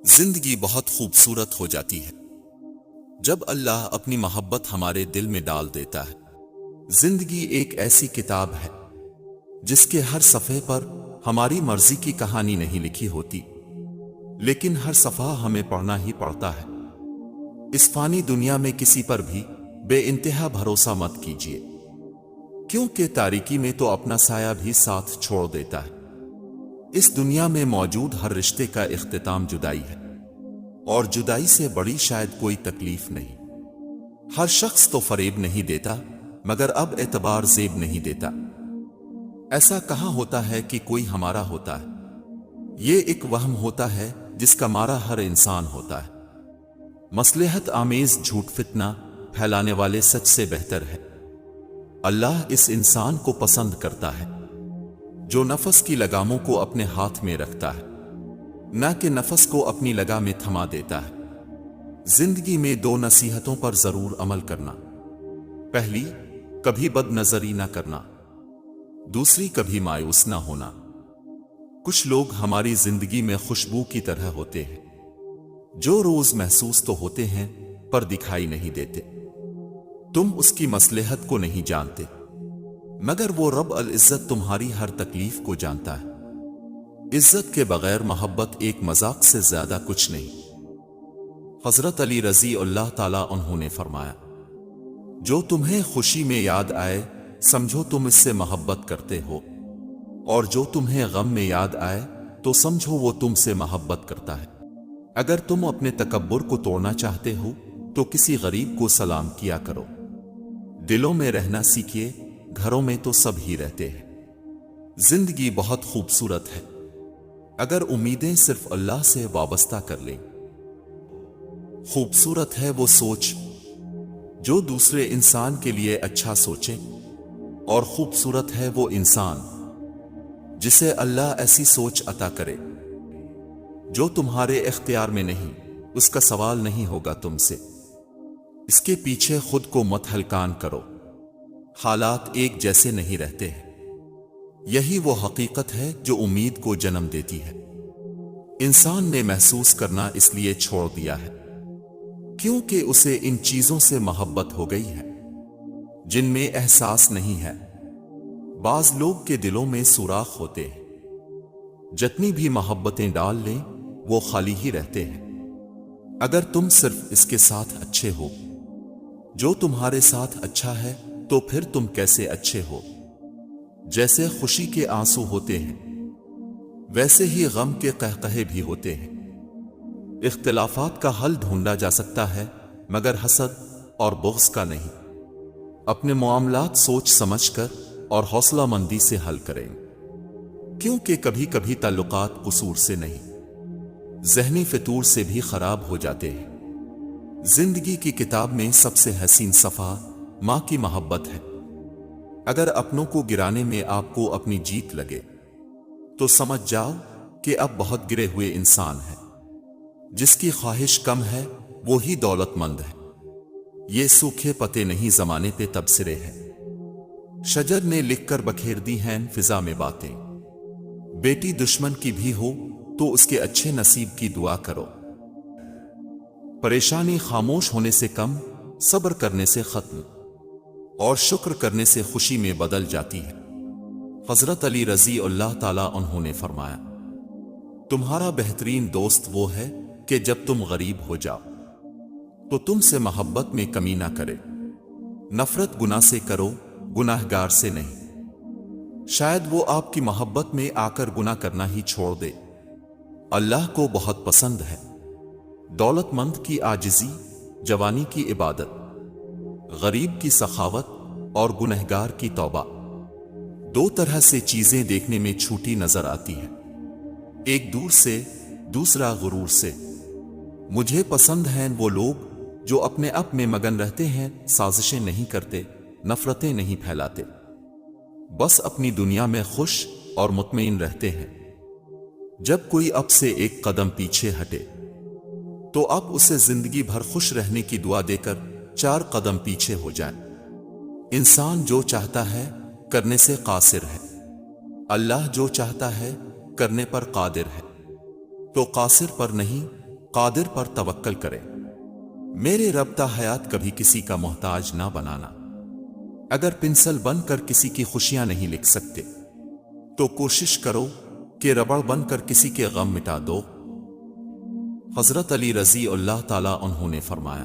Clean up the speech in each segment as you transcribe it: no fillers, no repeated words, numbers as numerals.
زندگی بہت خوبصورت ہو جاتی ہے جب اللہ اپنی محبت ہمارے دل میں ڈال دیتا ہے۔ زندگی ایک ایسی کتاب ہے جس کے ہر صفحے پر ہماری مرضی کی کہانی نہیں لکھی ہوتی، لیکن ہر صفحہ ہمیں پڑھنا ہی پڑتا ہے۔ اس فانی دنیا میں کسی پر بھی بے انتہا بھروسہ مت کیجیے، کیونکہ تاریکی میں تو اپنا سایہ بھی ساتھ چھوڑ دیتا ہے۔ اس دنیا میں موجود ہر رشتے کا اختتام جدائی ہے، اور جدائی سے بڑی شاید کوئی تکلیف نہیں۔ ہر شخص تو فریب نہیں دیتا، مگر اب اعتبار زیب نہیں دیتا۔ ایسا کہاں ہوتا ہے کہ کوئی ہمارا ہوتا ہے؟ یہ ایک وہم ہوتا ہے جس کا مارا ہر انسان ہوتا ہے۔ مصلحت آمیز جھوٹ فتنہ پھیلانے والے سچ سے بہتر ہے۔ اللہ اس انسان کو پسند کرتا ہے جو نفس کی لگاموں کو اپنے ہاتھ میں رکھتا ہے، نہ کہ نفس کو اپنی لگام میں تھما دیتا ہے۔ زندگی میں دو نصیحتوں پر ضرور عمل کرنا۔ پہلی، کبھی بد نظری نہ کرنا۔ دوسری، کبھی مایوس نہ ہونا۔ کچھ لوگ ہماری زندگی میں خوشبو کی طرح ہوتے ہیں، جو روز محسوس تو ہوتے ہیں پر دکھائی نہیں دیتے۔ تم اس کی مصلحت کو نہیں جانتے، مگر وہ رب العزت تمہاری ہر تکلیف کو جانتا ہے۔ عزت کے بغیر محبت ایک مذاق سے زیادہ کچھ نہیں۔ حضرت علی رضی اللہ تعالیٰ عنہ نے فرمایا، جو تمہیں خوشی میں یاد آئے سمجھو تم اس سے محبت کرتے ہو، اور جو تمہیں غم میں یاد آئے تو سمجھو وہ تم سے محبت کرتا ہے۔ اگر تم اپنے تکبر کو توڑنا چاہتے ہو تو کسی غریب کو سلام کیا کرو۔ دلوں میں رہنا سیکھیے، گھروں میں تو سب ہی رہتے ہیں۔ زندگی بہت خوبصورت ہے اگر امیدیں صرف اللہ سے وابستہ کر لیں۔ خوبصورت ہے وہ سوچ جو دوسرے انسان کے لیے اچھا سوچے، اور خوبصورت ہے وہ انسان جسے اللہ ایسی سوچ عطا کرے۔ جو تمہارے اختیار میں نہیں، اس کا سوال نہیں ہوگا تم سے۔ اس کے پیچھے خود کو مت ہلکان کرو۔ حالات ایک جیسے نہیں رہتے ہیں۔ یہی وہ حقیقت ہے جو امید کو جنم دیتی ہے۔ انسان نے محسوس کرنا اس لیے چھوڑ دیا ہے کیونکہ اسے ان چیزوں سے محبت ہو گئی ہے جن میں احساس نہیں ہے۔ بعض لوگ کے دلوں میں سوراخ ہوتے ہیں، جتنی بھی محبتیں ڈال لیں وہ خالی ہی رہتے ہیں۔ اگر تم صرف اس کے ساتھ اچھے ہو جو تمہارے ساتھ اچھا ہے تو پھر تم کیسے اچھے ہو؟ جیسے خوشی کے آنسو ہوتے ہیں ویسے ہی غم کے قہقہے بھی ہوتے ہیں۔ اختلافات کا حل ڈھونڈا جا سکتا ہے مگر حسد اور بغض کا نہیں۔ اپنے معاملات سوچ سمجھ کر اور حوصلہ مندی سے حل کریں، کیونکہ کبھی کبھی تعلقات قصور سے نہیں، ذہنی فطور سے بھی خراب ہو جاتے ہیں۔ زندگی کی کتاب میں سب سے حسین صفحہ ماں کی محبت ہے۔ اگر اپنوں کو گرانے میں آپ کو اپنی جیت لگے تو سمجھ جاؤ کہ اب بہت گرے ہوئے انسان ہے۔ جس کی خواہش کم ہے وہی دولت مند ہے۔ یہ سوکھے پتے نہیں زمانے پہ تبصرے ہیں۔ شجر نے لکھ کر بکھیر دی ہیں فضا میں باتیں۔ بیٹی دشمن کی بھی ہو تو اس کے اچھے نصیب کی دعا کرو۔ پریشانی خاموش ہونے سے کم، صبر کرنے سے ختم، اور شکر کرنے سے خوشی میں بدل جاتی ہے۔ حضرت علی رضی اللہ تعالیٰ عنہ نے فرمایا، تمہارا بہترین دوست وہ ہے کہ جب تم غریب ہو جاؤ تو تم سے محبت میں کمی نہ کرے۔ نفرت گناہ سے کرو، گناہ گار سے نہیں۔ شاید وہ آپ کی محبت میں آ کر گناہ کرنا ہی چھوڑ دے۔ اللہ کو بہت پسند ہے دولت مند کی عاجزی، جوانی کی عبادت، غریب کی سخاوت اور گنہگار کی توبہ۔ دو طرح سے چیزیں دیکھنے میں چھوٹی نظر آتی ہیں، ایک دور سے، دوسرا غرور سے۔ مجھے پسند ہیں وہ لوگ جو اپنے اپ میں مگن رہتے ہیں، سازشیں نہیں کرتے، نفرتیں نہیں پھیلاتے، بس اپنی دنیا میں خوش اور مطمئن رہتے ہیں۔ جب کوئی اب سے ایک قدم پیچھے ہٹے تو اب اسے زندگی بھر خوش رہنے کی دعا دے کر 4 قدم پیچھے ہو جائیں۔ انسان جو چاہتا ہے کرنے سے قاصر ہے، اللہ جو چاہتا ہے کرنے پر قادر ہے۔ تو قاصر پر نہیں قادر پر توکل کریں۔ میرے رب تا حیات کبھی کسی کا محتاج نہ بنانا۔ اگر پنسل بن کر کسی کی خوشیاں نہیں لکھ سکتے تو کوشش کرو کہ ربڑ بن کر کسی کے غم مٹا دو۔ حضرت علی رضی اللہ تعالیٰ عنہ نے فرمایا،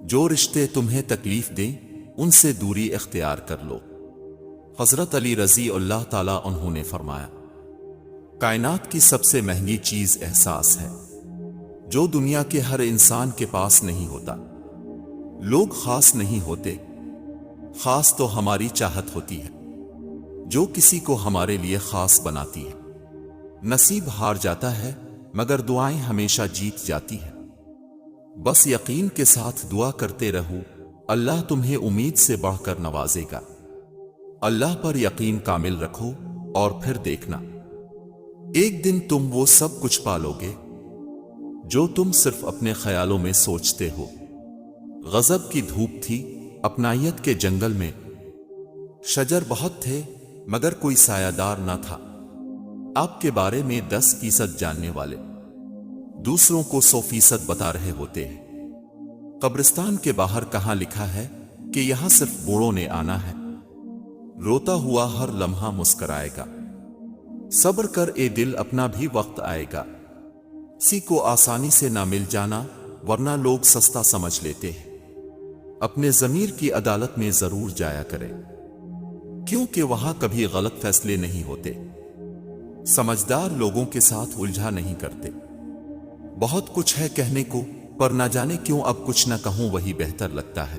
جو رشتے تمہیں تکلیف دیں ان سے دوری اختیار کر لو۔ حضرت علی رضی اللہ تعالیٰ عنہ نے فرمایا، کائنات کی سب سے مہنگی چیز احساس ہے، جو دنیا کے ہر انسان کے پاس نہیں ہوتا۔ لوگ خاص نہیں ہوتے، خاص تو ہماری چاہت ہوتی ہے جو کسی کو ہمارے لیے خاص بناتی ہے۔ نصیب ہار جاتا ہے مگر دعائیں ہمیشہ جیت جاتی ہیں۔ بس یقین کے ساتھ دعا کرتے رہو، اللہ تمہیں امید سے بڑھ کر نوازے گا۔ اللہ پر یقین کامل رکھو اور پھر دیکھنا ایک دن تم وہ سب کچھ پالو گے جو تم صرف اپنے خیالوں میں سوچتے ہو۔ غضب کی دھوپ تھی اپنائیت کے جنگل میں، شجر بہت تھے مگر کوئی سایہ دار نہ تھا۔ آپ کے بارے میں 10% جاننے والے دوسروں کو 100% بتا رہے ہوتے ہیں۔ قبرستان کے باہر کہاں لکھا ہے کہ یہاں صرف بوڑھوں نے آنا ہے؟ روتا ہوا ہر لمحہ مسکرائے گا۔ صبر کر اے دل، اپنا بھی وقت آئے گا۔ کسی کو آسانی سے نہ مل جانا، ورنہ لوگ سستا سمجھ لیتے ہیں۔ اپنے ضمیر کی عدالت میں ضرور جایا کرے، کیونکہ وہاں کبھی غلط فیصلے نہیں ہوتے۔ سمجھدار لوگوں کے ساتھ الجھا نہیں کرتے۔ بہت کچھ ہے کہنے کو، پر نہ جانے کیوں اب کچھ نہ کہوں وہی بہتر لگتا ہے۔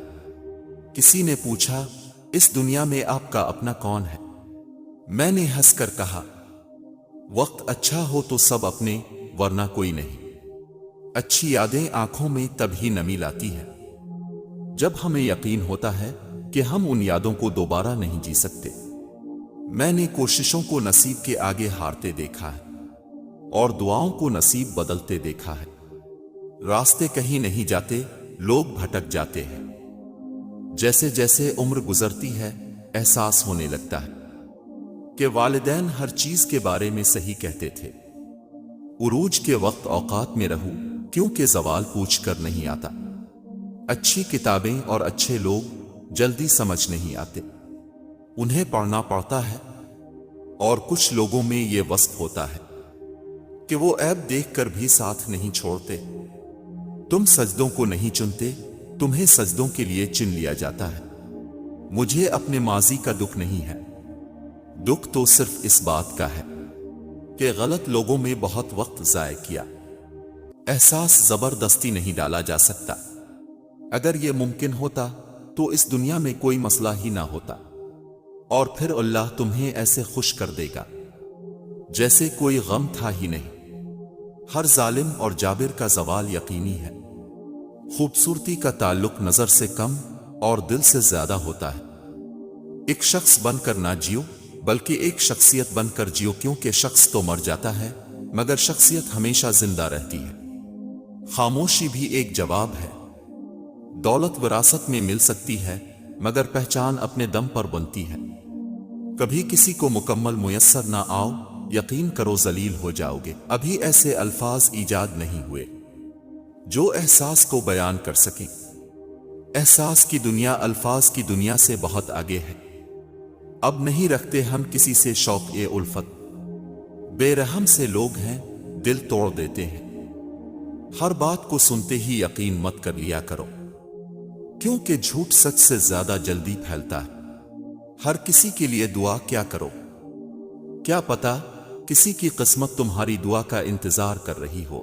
کسی نے پوچھا، اس دنیا میں آپ کا اپنا کون ہے؟ میں نے ہنس کر کہا، وقت اچھا ہو تو سب اپنے، ورنہ کوئی نہیں۔ اچھی یادیں آنکھوں میں تبھی نمی لاتی ہے جب ہمیں یقین ہوتا ہے کہ ہم ان یادوں کو دوبارہ نہیں جی سکتے۔ میں نے کوششوں کو نصیب کے آگے ہارتے دیکھا ہے اور دعاؤں کو نصیب بدلتے دیکھا ہے۔ راستے کہیں نہیں جاتے، لوگ بھٹک جاتے ہیں۔ جیسے جیسے عمر گزرتی ہے احساس ہونے لگتا ہے کہ والدین ہر چیز کے بارے میں صحیح کہتے تھے۔ عروج کے وقت اوقات میں رہو، کیونکہ زوال پوچھ کر نہیں آتا۔ اچھی کتابیں اور اچھے لوگ جلدی سمجھ نہیں آتے، انہیں پڑھنا پڑتا ہے۔ اور کچھ لوگوں میں یہ وصف ہوتا ہے کہ وہ عیب دیکھ کر بھی ساتھ نہیں چھوڑتے۔ تم سجدوں کو نہیں چنتے، تمہیں سجدوں کے لیے چن لیا جاتا ہے۔ مجھے اپنے ماضی کا دکھ نہیں ہے، دکھ تو صرف اس بات کا ہے کہ غلط لوگوں میں بہت وقت ضائع کیا۔ احساس زبردستی نہیں ڈالا جا سکتا۔ اگر یہ ممکن ہوتا تو اس دنیا میں کوئی مسئلہ ہی نہ ہوتا، اور پھر اللہ تمہیں ایسے خوش کر دے گا جیسے کوئی غم تھا ہی نہیں۔ ہر ظالم اور جابر کا زوال یقینی ہے۔ خوبصورتی کا تعلق نظر سے کم اور دل سے زیادہ ہوتا ہے۔ ایک شخص بن کر نہ جیو، بلکہ ایک شخصیت بن کر جیو، کیونکہ شخص تو مر جاتا ہے مگر شخصیت ہمیشہ زندہ رہتی ہے۔ خاموشی بھی ایک جواب ہے۔ دولت وراثت میں مل سکتی ہے مگر پہچان اپنے دم پر بنتی ہے۔ کبھی کسی کو مکمل میسر نہ آؤ، یقین کرو ذلیل ہو جاؤ گے۔ ابھی ایسے الفاظ ایجاد نہیں ہوئے جو احساس کو بیان کر سکیں۔ احساس کی دنیا الفاظ کی دنیا سے بہت آگے ہے۔ اب نہیں رکھتے ہم کسی سے شوق الفت، بے رحم سے لوگ ہیں دل توڑ دیتے ہیں۔ ہر بات کو سنتے ہی یقین مت کر لیا کرو، کیونکہ جھوٹ سچ سے زیادہ جلدی پھیلتا ہے۔ ہر کسی کے لیے دعا کیا کرو، کیا پتا کسی کی قسمت تمہاری دعا کا انتظار کر رہی ہو۔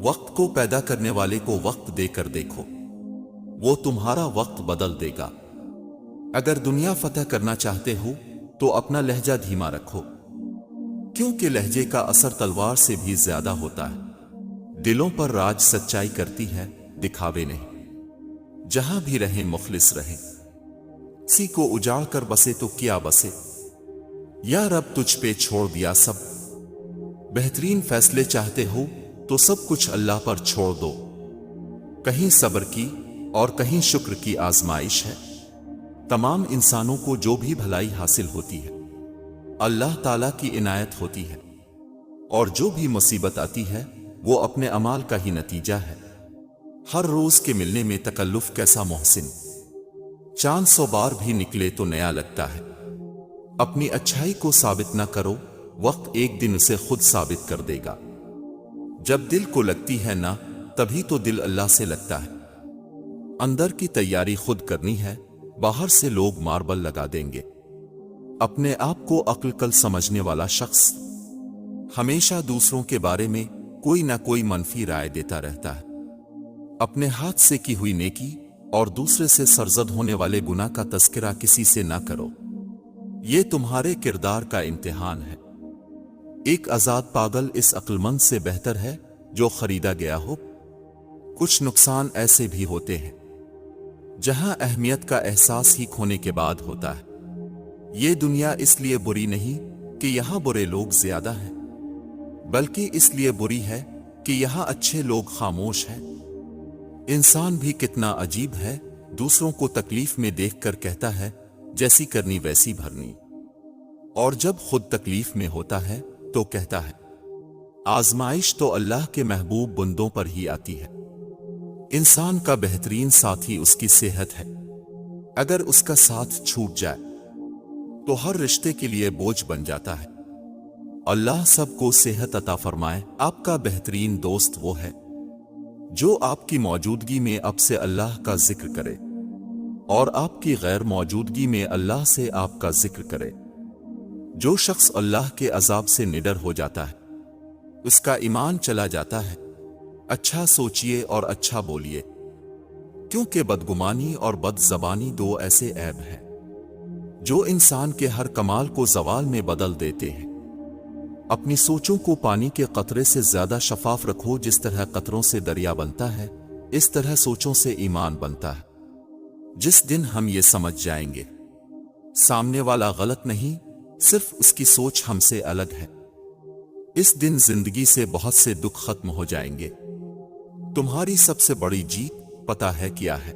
وقت کو پیدا کرنے والے کو وقت دے کر دیکھو، وہ تمہارا وقت بدل دے گا۔ اگر دنیا فتح کرنا چاہتے ہو تو اپنا لہجہ دھیما رکھو، کیونکہ لہجے کا اثر تلوار سے بھی زیادہ ہوتا ہے۔ دلوں پر راج سچائی کرتی ہے، دکھاوے نہیں۔ جہاں بھی رہیں مخلص رہیں، کسی کو اجاڑ کر بسے تو کیا بسے۔ یا رب تجھ پہ چھوڑ دیا سب، بہترین فیصلے چاہتے ہو تو سب کچھ اللہ پر چھوڑ دو۔ کہیں صبر کی اور کہیں شکر کی آزمائش ہے۔ تمام انسانوں کو جو بھی بھلائی حاصل ہوتی ہے اللہ تعالیٰ کی عنایت ہوتی ہے، اور جو بھی مصیبت آتی ہے وہ اپنے اعمال کا ہی نتیجہ ہے۔ ہر روز کے ملنے میں تکلف کیسا محسن، چاند 100 بار بھی نکلے تو نیا لگتا ہے۔ اپنی اچھائی کو ثابت نہ کرو، وقت ایک دن اسے خود ثابت کر دے گا۔ جب دل کو لگتی ہے نا، تبھی تو دل اللہ سے لگتا ہے۔ اندر کی تیاری خود کرنی ہے، باہر سے لوگ ماربل لگا دیں گے۔ اپنے آپ کو عقل کل سمجھنے والا شخص ہمیشہ دوسروں کے بارے میں کوئی نہ کوئی منفی رائے دیتا رہتا ہے۔ اپنے ہاتھ سے کی ہوئی نیکی اور دوسرے سے سرزد ہونے والے گناہ کا تذکرہ کسی سے نہ کرو، یہ تمہارے کردار کا امتحان ہے۔ ایک آزاد پاگل اس عقل مند سے بہتر ہے جو خریدا گیا ہو۔ کچھ نقصان ایسے بھی ہوتے ہیں جہاں اہمیت کا احساس ہی کھونے کے بعد ہوتا ہے۔ یہ دنیا اس لیے بری نہیں کہ یہاں برے لوگ زیادہ ہیں، بلکہ اس لیے بری ہے کہ یہاں اچھے لوگ خاموش ہیں۔ انسان بھی کتنا عجیب ہے، دوسروں کو تکلیف میں دیکھ کر کہتا ہے جیسی کرنی ویسی بھرنی، اور جب خود تکلیف میں ہوتا ہے تو کہتا ہے آزمائش تو اللہ کے محبوب بندوں پر ہی آتی ہے۔ انسان کا بہترین ساتھی اس کی صحت ہے، اگر اس کا ساتھ چھوٹ جائے تو ہر رشتے کے لیے بوجھ بن جاتا ہے۔ اللہ سب کو صحت عطا فرمائے۔ آپ کا بہترین دوست وہ ہے جو آپ کی موجودگی میں اب سے اللہ کا ذکر کرے اور آپ کی غیر موجودگی میں اللہ سے آپ کا ذکر کرے۔ جو شخص اللہ کے عذاب سے نڈر ہو جاتا ہے، اس کا ایمان چلا جاتا ہے۔ اچھا سوچئے اور اچھا بولیے، کیونکہ بدگمانی اور بد زبانی دو ایسے عیب ہیں جو انسان کے ہر کمال کو زوال میں بدل دیتے ہیں۔ اپنی سوچوں کو پانی کے قطرے سے زیادہ شفاف رکھو۔ جس طرح قطروں سے دریا بنتا ہے، اس طرح سوچوں سے ایمان بنتا ہے۔ جس دن ہم یہ سمجھ جائیں گے سامنے والا غلط نہیں، صرف اس کی سوچ ہم سے الگ ہے، اس دن زندگی سے بہت سے دکھ ختم ہو جائیں گے۔ تمہاری سب سے بڑی جیت پتہ ہے کیا ہے؟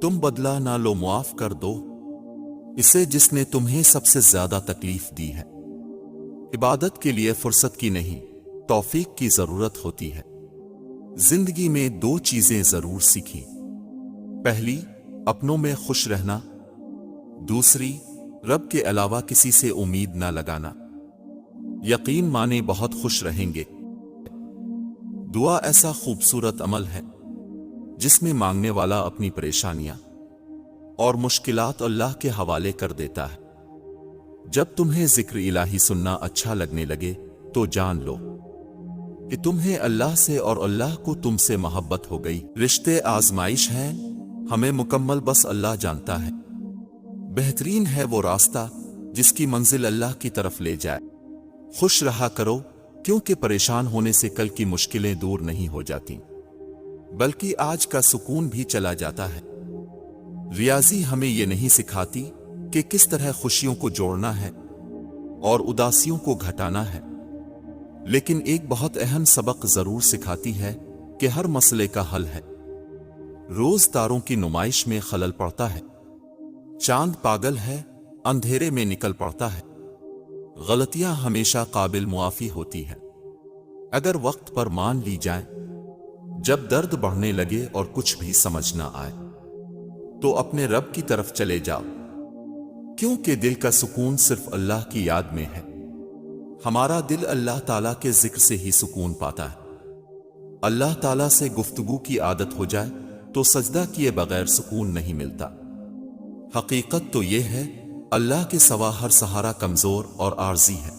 تم بدلہ نہ لو، معاف کر دو اسے جس نے تمہیں سب سے زیادہ تکلیف دی ہے۔ عبادت کے لیے فرصت کی نہیں، توفیق کی ضرورت ہوتی ہے۔ زندگی میں 2 چیزیں ضرور سیکھی، پہلی اپنوں میں خوش رہنا، دوسری رب کے علاوہ کسی سے امید نہ لگانا۔ یقین مانے بہت خوش رہیں گے۔ دعا ایسا خوبصورت عمل ہے جس میں مانگنے والا اپنی پریشانیاں اور مشکلات اللہ کے حوالے کر دیتا ہے۔ جب تمہیں ذکر الہی سننا اچھا لگنے لگے تو جان لو کہ تمہیں اللہ سے اور اللہ کو تم سے محبت ہو گئی۔ رشتے آزمائش ہیں، ہمیں مکمل بس اللہ جانتا ہے۔ بہترین ہے وہ راستہ جس کی منزل اللہ کی طرف لے جائے۔ خوش رہا کرو، کیونکہ پریشان ہونے سے کل کی مشکلیں دور نہیں ہو جاتی، بلکہ آج کا سکون بھی چلا جاتا ہے۔ ریاضی ہمیں یہ نہیں سکھاتی کہ کس طرح خوشیوں کو جوڑنا ہے اور اداسیوں کو گھٹانا ہے، لیکن ایک بہت اہم سبق ضرور سکھاتی ہے کہ ہر مسئلے کا حل ہے۔ روز تاروں کی نمائش میں خلل پڑتا ہے، چاند پاگل ہے، اندھیرے میں نکل پڑتا ہے۔ غلطیاں ہمیشہ قابل معافی ہوتی ہیں اگر وقت پر مان لی جائیں۔ جب درد بڑھنے لگے اور کچھ بھی سمجھ نہ آئے تو اپنے رب کی طرف چلے جاؤ، کیونکہ دل کا سکون صرف اللہ کی یاد میں ہے۔ ہمارا دل اللہ تعالیٰ کے ذکر سے ہی سکون پاتا ہے۔ اللہ تعالیٰ سے گفتگو کی عادت ہو جائے تو سجدہ کیے بغیر سکون نہیں ملتا۔ حقیقت تو یہ ہے اللہ کے سوا ہر سہارا کمزور اور عارضی ہے۔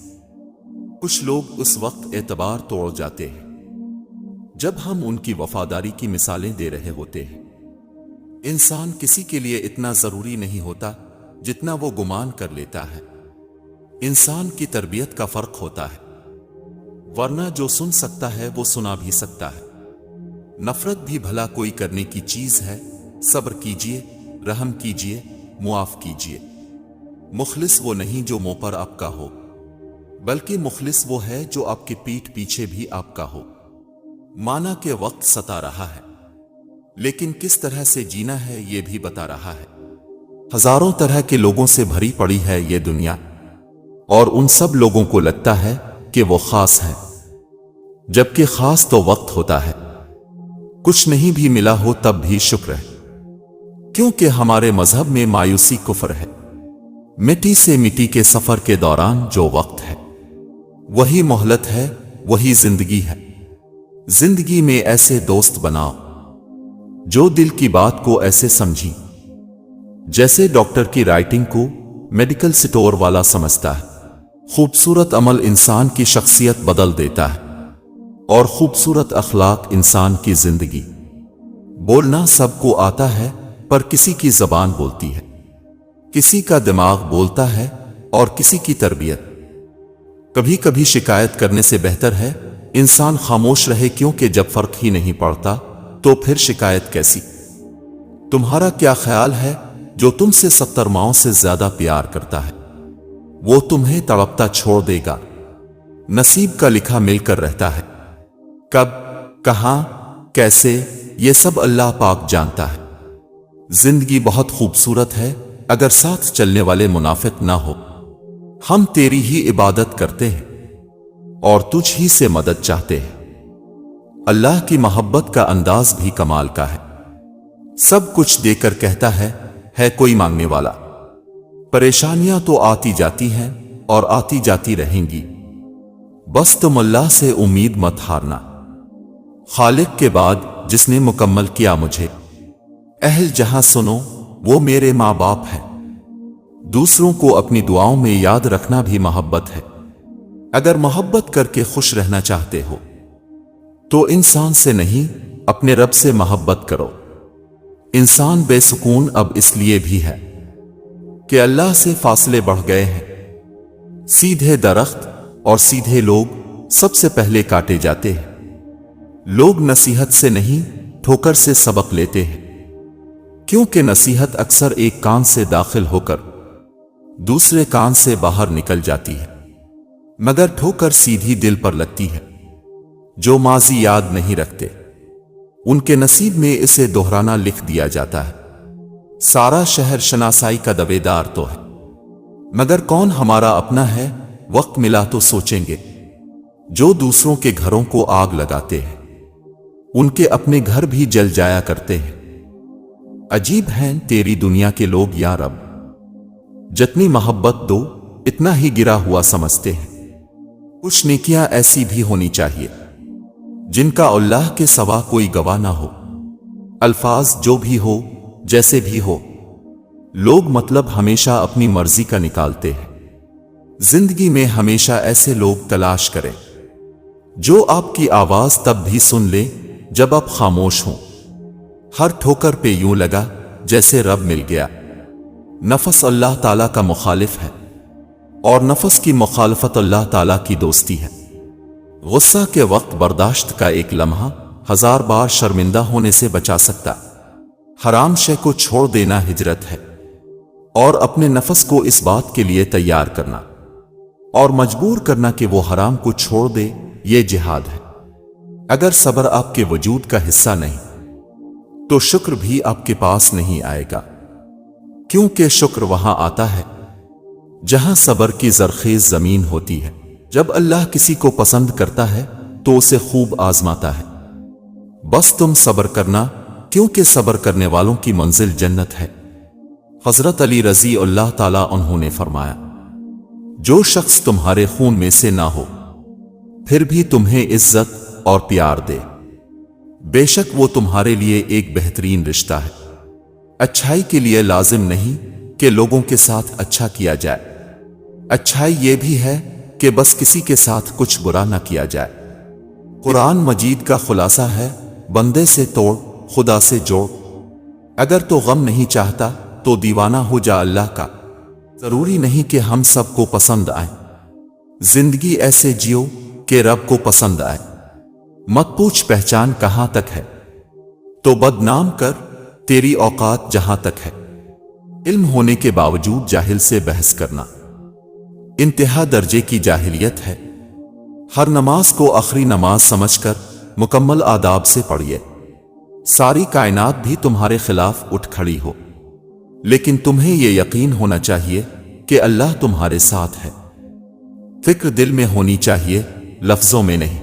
کچھ لوگ اس وقت اعتبار توڑ جاتے ہیں جب ہم ان کی وفاداری کی مثالیں دے رہے ہوتے ہیں۔ انسان کسی کے لیے اتنا ضروری نہیں ہوتا جتنا وہ گمان کر لیتا ہے۔ انسان کی تربیت کا فرق ہوتا ہے، ورنہ جو سن سکتا ہے وہ سنا بھی سکتا ہے۔ نفرت بھی بھلا کوئی کرنے کی چیز ہے۔ صبر کیجئے، رحم کیجئے، معاف کیجئے۔ مخلص وہ نہیں جو منہ پر آپ کا ہو، بلکہ مخلص وہ ہے جو آپ کی پیٹھ پیچھے بھی آپ کا ہو۔ مانا کہ وقت ستا رہا ہے، لیکن کس طرح سے جینا ہے یہ بھی بتا رہا ہے۔ ہزاروں طرح کے لوگوں سے بھری پڑی ہے یہ دنیا، اور ان سب لوگوں کو لگتا ہے کہ وہ خاص ہے۔ جبکہ خاص تو وقت ہوتا ہے کچھ نہیں بھی ملا ہو تب بھی شکر ہے، کیونکہ ہمارے مذہب میں مایوسی کفر ہے۔ مٹی سے مٹی کے سفر کے دوران جو وقت ہے وہی مہلت ہے، وہی زندگی ہے۔ زندگی میں ایسے دوست بناؤ جو دل کی بات کو ایسے سمجھی جیسے ڈاکٹر کی رائٹنگ کو میڈیکل سٹور والا سمجھتا ہے۔ خوبصورت عمل انسان کی شخصیت بدل دیتا ہے اور خوبصورت اخلاق انسان کی زندگی۔ بولنا سب کو آتا ہے پر کسی کی زبان بولتی ہے، کسی کا دماغ بولتا ہے اور کسی کی تربیت۔ کبھی کبھی شکایت کرنے سے بہتر ہے انسان خاموش رہے، کیونکہ جب فرق ہی نہیں پڑتا تو پھر شکایت کیسی؟ تمہارا کیا خیال ہے جو تم سے 70 ماؤں سے زیادہ پیار کرتا ہے وہ تمہیں تڑپتا چھوڑ دے گا؟ نصیب کا لکھا مل کر رہتا ہے، کب، کہاں، کیسے، یہ سب اللہ پاک جانتا ہے۔ زندگی بہت خوبصورت ہے اگر ساتھ چلنے والے منافق نہ ہو۔ ہم تیری ہی عبادت کرتے ہیں اور تجھ ہی سے مدد چاہتے ہیں۔ اللہ کی محبت کا انداز بھی کمال کا ہے، سب کچھ دے کر کہتا ہے کوئی مانگنے والا؟ پریشانیاں تو آتی جاتی ہیں اور آتی جاتی رہیں گی، بس تم اللہ سے امید مت ہارنا۔ خالق کے بعد جس نے مکمل کیا مجھے، اہل جہاں سنو وہ میرے ماں باپ ہیں۔ دوسروں کو اپنی دعاؤں میں یاد رکھنا بھی محبت ہے۔ اگر محبت کر کے خوش رہنا چاہتے ہو تو انسان سے نہیں اپنے رب سے محبت کرو۔ انسان بے سکون اب اس لیے بھی ہے کہ اللہ سے فاصلے بڑھ گئے ہیں۔ سیدھے درخت اور سیدھے لوگ سب سے پہلے کاٹے جاتے ہیں۔ لوگ نصیحت سے نہیں ٹھوکر سے سبق لیتے ہیں، کیونکہ نصیحت اکثر ایک کان سے داخل ہو کر دوسرے کان سے باہر نکل جاتی ہے، مگر ٹھوکر سیدھی دل پر لگتی ہے۔ جو ماضی یاد نہیں رکھتے ان کے نصیب میں اسے دہرانا لکھ دیا جاتا ہے۔ سارا شہر شناسائی کا دعویدار تو ہے، مگر کون ہمارا اپنا ہے؟ وقت ملا تو سوچیں گے۔ جو دوسروں کے گھروں کو آگ لگاتے ہیں ان کے اپنے گھر بھی جل جایا کرتے ہیں۔ عجیب ہیں تیری دنیا کے لوگ یا رب، جتنی محبت دو اتنا ہی گرا ہوا سمجھتے ہیں۔ کچھ نیکیاں ایسی بھی ہونی چاہیے جن کا اللہ کے سوا کوئی گواہ نہ ہو۔ الفاظ جو بھی ہو، جیسے بھی ہو، لوگ مطلب ہمیشہ اپنی مرضی کا نکالتے ہیں۔ زندگی میں ہمیشہ ایسے لوگ تلاش کریں جو آپ کی آواز تب بھی سن لے جب آپ خاموش ہوں۔ ہر ٹھوکر پہ یوں لگا جیسے رب مل گیا۔ نفس اللہ تعالیٰ کا مخالف ہے اور نفس کی مخالفت اللہ تعالیٰ کی دوستی ہے۔ غصہ کے وقت برداشت کا ایک لمحہ 1000 بار شرمندہ ہونے سے بچا سکتا۔ حرام شے کو چھوڑ دینا ہجرت ہے، اور اپنے نفس کو اس بات کے لیے تیار کرنا اور مجبور کرنا کہ وہ حرام کو چھوڑ دے، یہ جہاد ہے۔ اگر صبر آپ کے وجود کا حصہ نہیں تو شکر بھی آپ کے پاس نہیں آئے گا، کیونکہ شکر وہاں آتا ہے جہاں صبر کی زرخیز زمین ہوتی ہے۔ جب اللہ کسی کو پسند کرتا ہے تو اسے خوب آزماتا ہے۔ بس تم صبر کرنا، کیونکہ صبر کرنے والوں کی منزل جنت ہے۔ حضرت علی رضی اللہ تعالیٰ عنہ نے فرمایا، جو شخص تمہارے خون میں سے نہ ہو پھر بھی تمہیں عزت اور پیار دے، بے شک وہ تمہارے لیے ایک بہترین رشتہ ہے۔ اچھائی کے لیے لازم نہیں کہ لوگوں کے ساتھ اچھا کیا جائے، اچھائی یہ بھی ہے کہ بس کسی کے ساتھ کچھ برا نہ کیا جائے۔ قرآن مجید کا خلاصہ ہے، بندے سے توڑ خدا سے جوڑ۔ اگر تو غم نہیں چاہتا تو دیوانہ ہو جا اللہ کا۔ ضروری نہیں کہ ہم سب کو پسند آئیں، زندگی ایسے جیو کہ رب کو پسند آئے۔ مت پوچھ پہچان کہاں تک ہے، تو بدنام کر تیری اوقات جہاں تک ہے۔ علم ہونے کے باوجود جاہل سے بحث کرنا انتہا درجے کی جاہلیت ہے۔ ہر نماز کو آخری نماز سمجھ کر مکمل آداب سے پڑھیے۔ ساری کائنات بھی تمہارے خلاف اٹھ کھڑی ہو، لیکن تمہیں یہ یقین ہونا چاہیے کہ اللہ تمہارے ساتھ ہے۔ فکر دل میں ہونی چاہیے، لفظوں میں نہیں۔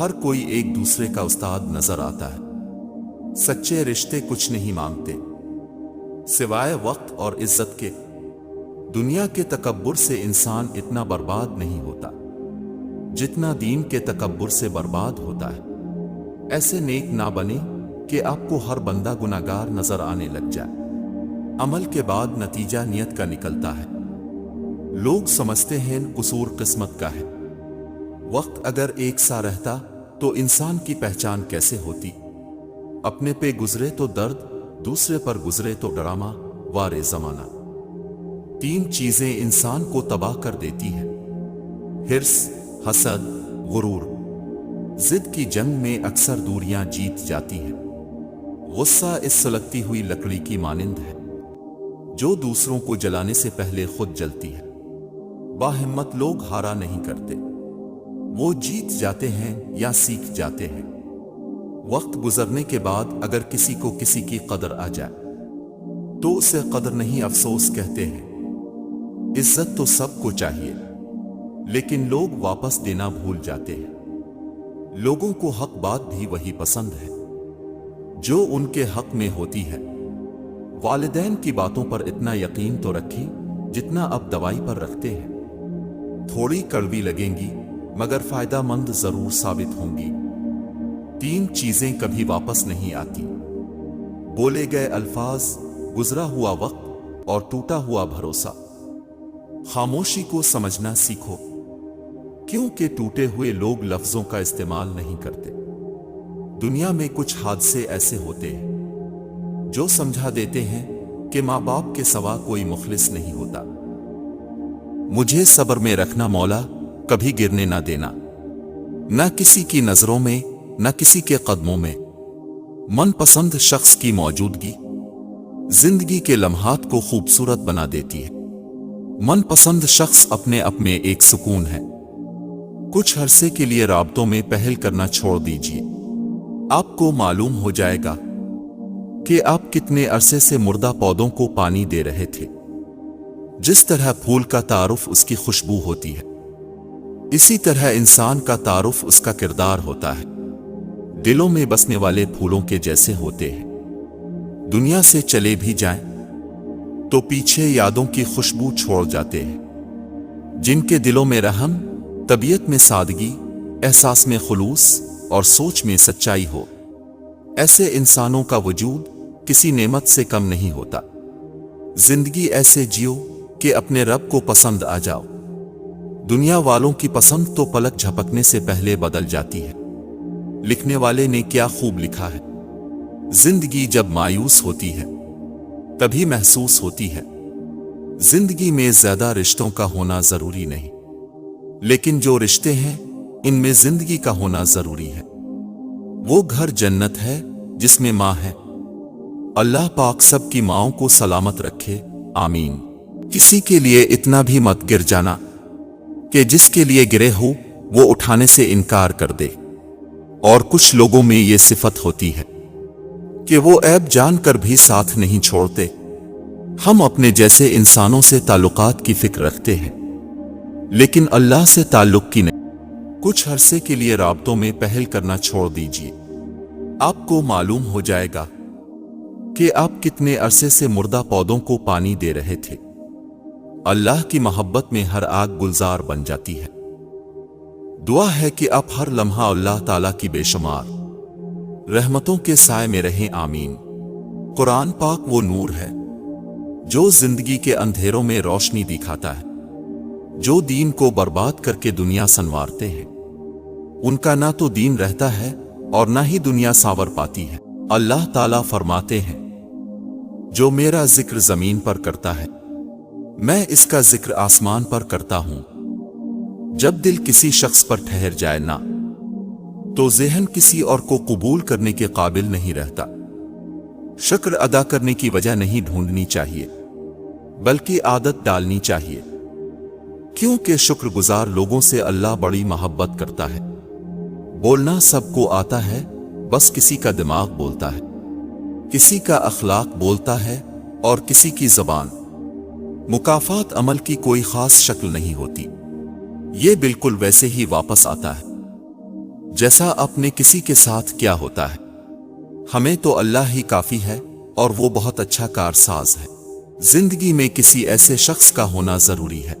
ہر کوئی ایک دوسرے کا استاد نظر آتا ہے۔ سچے رشتے کچھ نہیں مانگتے سوائے وقت اور عزت کے۔ دنیا کے تکبر سے انسان اتنا برباد نہیں ہوتا جتنا دین کے تکبر سے برباد ہوتا ہے۔ ایسے نیک نہ بنے کہ آپ کو ہر بندہ گناہگار نظر آنے لگ جائے۔ عمل کے بعد نتیجہ نیت کا نکلتا ہے۔ لوگ سمجھتے ہیں قصور قسمت کا ہے۔ وقت اگر ایک سا رہتا تو انسان کی پہچان کیسے ہوتی؟ اپنے پہ گزرے تو درد، دوسرے پر گزرے تو ڈرامہ وارے زمانہ۔ تین چیزیں انسان کو تباہ کر دیتی ہیں: حرص، حسد، غرور۔ ضد کی جنگ میں اکثر دوریاں جیت جاتی ہیں۔ غصہ اس سلگتی ہوئی لکڑی کی مانند ہے جو دوسروں کو جلانے سے پہلے خود جلتی ہے۔ باہمت لوگ ہارا نہیں کرتے، وہ جیت جاتے ہیں یا سیکھ جاتے ہیں۔ وقت گزرنے کے بعد اگر کسی کو کسی کی قدر آ جائے تو اسے قدر نہیں افسوس کہتے ہیں۔ عزت تو سب کو چاہیے لیکن لوگ واپس دینا بھول جاتے ہیں۔ لوگوں کو حق بات بھی وہی پسند ہے جو ان کے حق میں ہوتی ہے۔ والدین کی باتوں پر اتنا یقین تو رکھیں جتنا اب دوائی پر رکھتے ہیں۔ تھوڑی کڑوی لگیں گی مگر فائدہ مند ضرور ثابت ہوں گی۔ تین چیزیں کبھی واپس نہیں آتی: بولے گئے الفاظ، گزرا ہوا وقت اور ٹوٹا ہوا بھروسہ۔ خاموشی کو سمجھنا سیکھو کیونکہ ٹوٹے ہوئے لوگ لفظوں کا استعمال نہیں کرتے۔ دنیا میں کچھ حادثے ایسے ہوتے ہیں جو سمجھا دیتے ہیں کہ ماں باپ کے سوا کوئی مخلص نہیں ہوتا۔ مجھے صبر میں رکھنا مولا، کبھی گرنے نہ دینا، نہ کسی کی نظروں میں نہ کسی کے قدموں میں۔ من پسند شخص کی موجودگی زندگی کے لمحات کو خوبصورت بنا دیتی ہے۔ من پسند شخص اپنے آپ میں ایک سکون ہے۔ کچھ عرصے کے لیے رابطوں میں پہل کرنا چھوڑ دیجیے، آپ کو معلوم ہو جائے گا کہ آپ کتنے عرصے سے مردہ پودوں کو پانی دے رہے تھے۔ جس طرح پھول کا تعارف اس کی خوشبو ہوتی ہے، اسی طرح انسان کا تعارف اس کا کردار ہوتا ہے۔ دلوں میں بسنے والے پھولوں کے جیسے ہوتے ہیں۔ دنیا سے چلے بھی جائیں تو پیچھے یادوں کی خوشبو چھوڑ جاتے ہیں۔ جن کے دلوں میں رحم، طبیعت میں سادگی، احساس میں خلوص اور سوچ میں سچائی ہو، ایسے انسانوں کا وجود کسی نعمت سے کم نہیں ہوتا۔ زندگی ایسے جیو کہ اپنے رب کو پسند آ جاؤ۔ دنیا والوں کی پسند تو پلک جھپکنے سے پہلے بدل جاتی ہے۔ لکھنے والے نے کیا خوب لکھا ہے: زندگی جب مایوس ہوتی ہے تبھی محسوس ہوتی ہے۔ زندگی میں زیادہ رشتوں کا ہونا ضروری نہیں، لیکن جو رشتے ہیں ان میں زندگی کا ہونا ضروری ہے۔ وہ گھر جنت ہے جس میں ماں ہے۔ اللہ پاک سب کی ماؤں کو سلامت رکھے، آمین۔ کسی کے لیے اتنا بھی مت گر جانا کہ جس کے لیے گرے ہو وہ اٹھانے سے انکار کر دے۔ اور کچھ لوگوں میں یہ صفت ہوتی ہے کہ وہ عیب جان کر بھی ساتھ نہیں چھوڑتے۔ ہم اپنے جیسے انسانوں سے تعلقات کی فکر رکھتے ہیں لیکن اللہ سے تعلق کی نہیں۔ کچھ عرصے کے لیے رابطوں میں پہل کرنا چھوڑ دیجیے، آپ کو معلوم ہو جائے گا کہ آپ کتنے عرصے سے مردہ پودوں کو پانی دے رہے تھے۔ اللہ کی محبت میں ہر آگ گلزار بن جاتی ہے۔ دعا ہے کہ آپ ہر لمحہ اللہ تعالیٰ کی بے شمار رحمتوں کے سائے میں رہیں، آمین۔ قرآن پاک وہ نور ہے جو زندگی کے اندھیروں میں روشنی دکھاتا ہے۔ جو دین کو برباد کر کے دنیا سنوارتے ہیں ان کا نہ تو دین رہتا ہے اور نہ ہی دنیا سانور پاتی ہے۔ اللہ تعالیٰ فرماتے ہیں، جو میرا ذکر زمین پر کرتا ہے میں اس کا ذکر آسمان پر کرتا ہوں۔ جب دل کسی شخص پر ٹھہر جائے نا تو ذہن کسی اور کو قبول کرنے کے قابل نہیں رہتا۔ شکر ادا کرنے کی وجہ نہیں ڈھونڈنی چاہیے بلکہ عادت ڈالنی چاہیے، کیونکہ شکر گزار لوگوں سے اللہ بڑی محبت کرتا ہے۔ بولنا سب کو آتا ہے، بس کسی کا دماغ بولتا ہے، کسی کا اخلاق بولتا ہے اور کسی کی زبان۔ مکافات عمل کی کوئی خاص شکل نہیں ہوتی، یہ بالکل ویسے ہی واپس آتا ہے جیسا اپنے کسی کے ساتھ کیا ہوتا ہے، ہمیں تو اللہ ہی کافی ہے اور وہ بہت اچھا کارساز ہے۔ زندگی میں کسی ایسے شخص کا ہونا ضروری ہے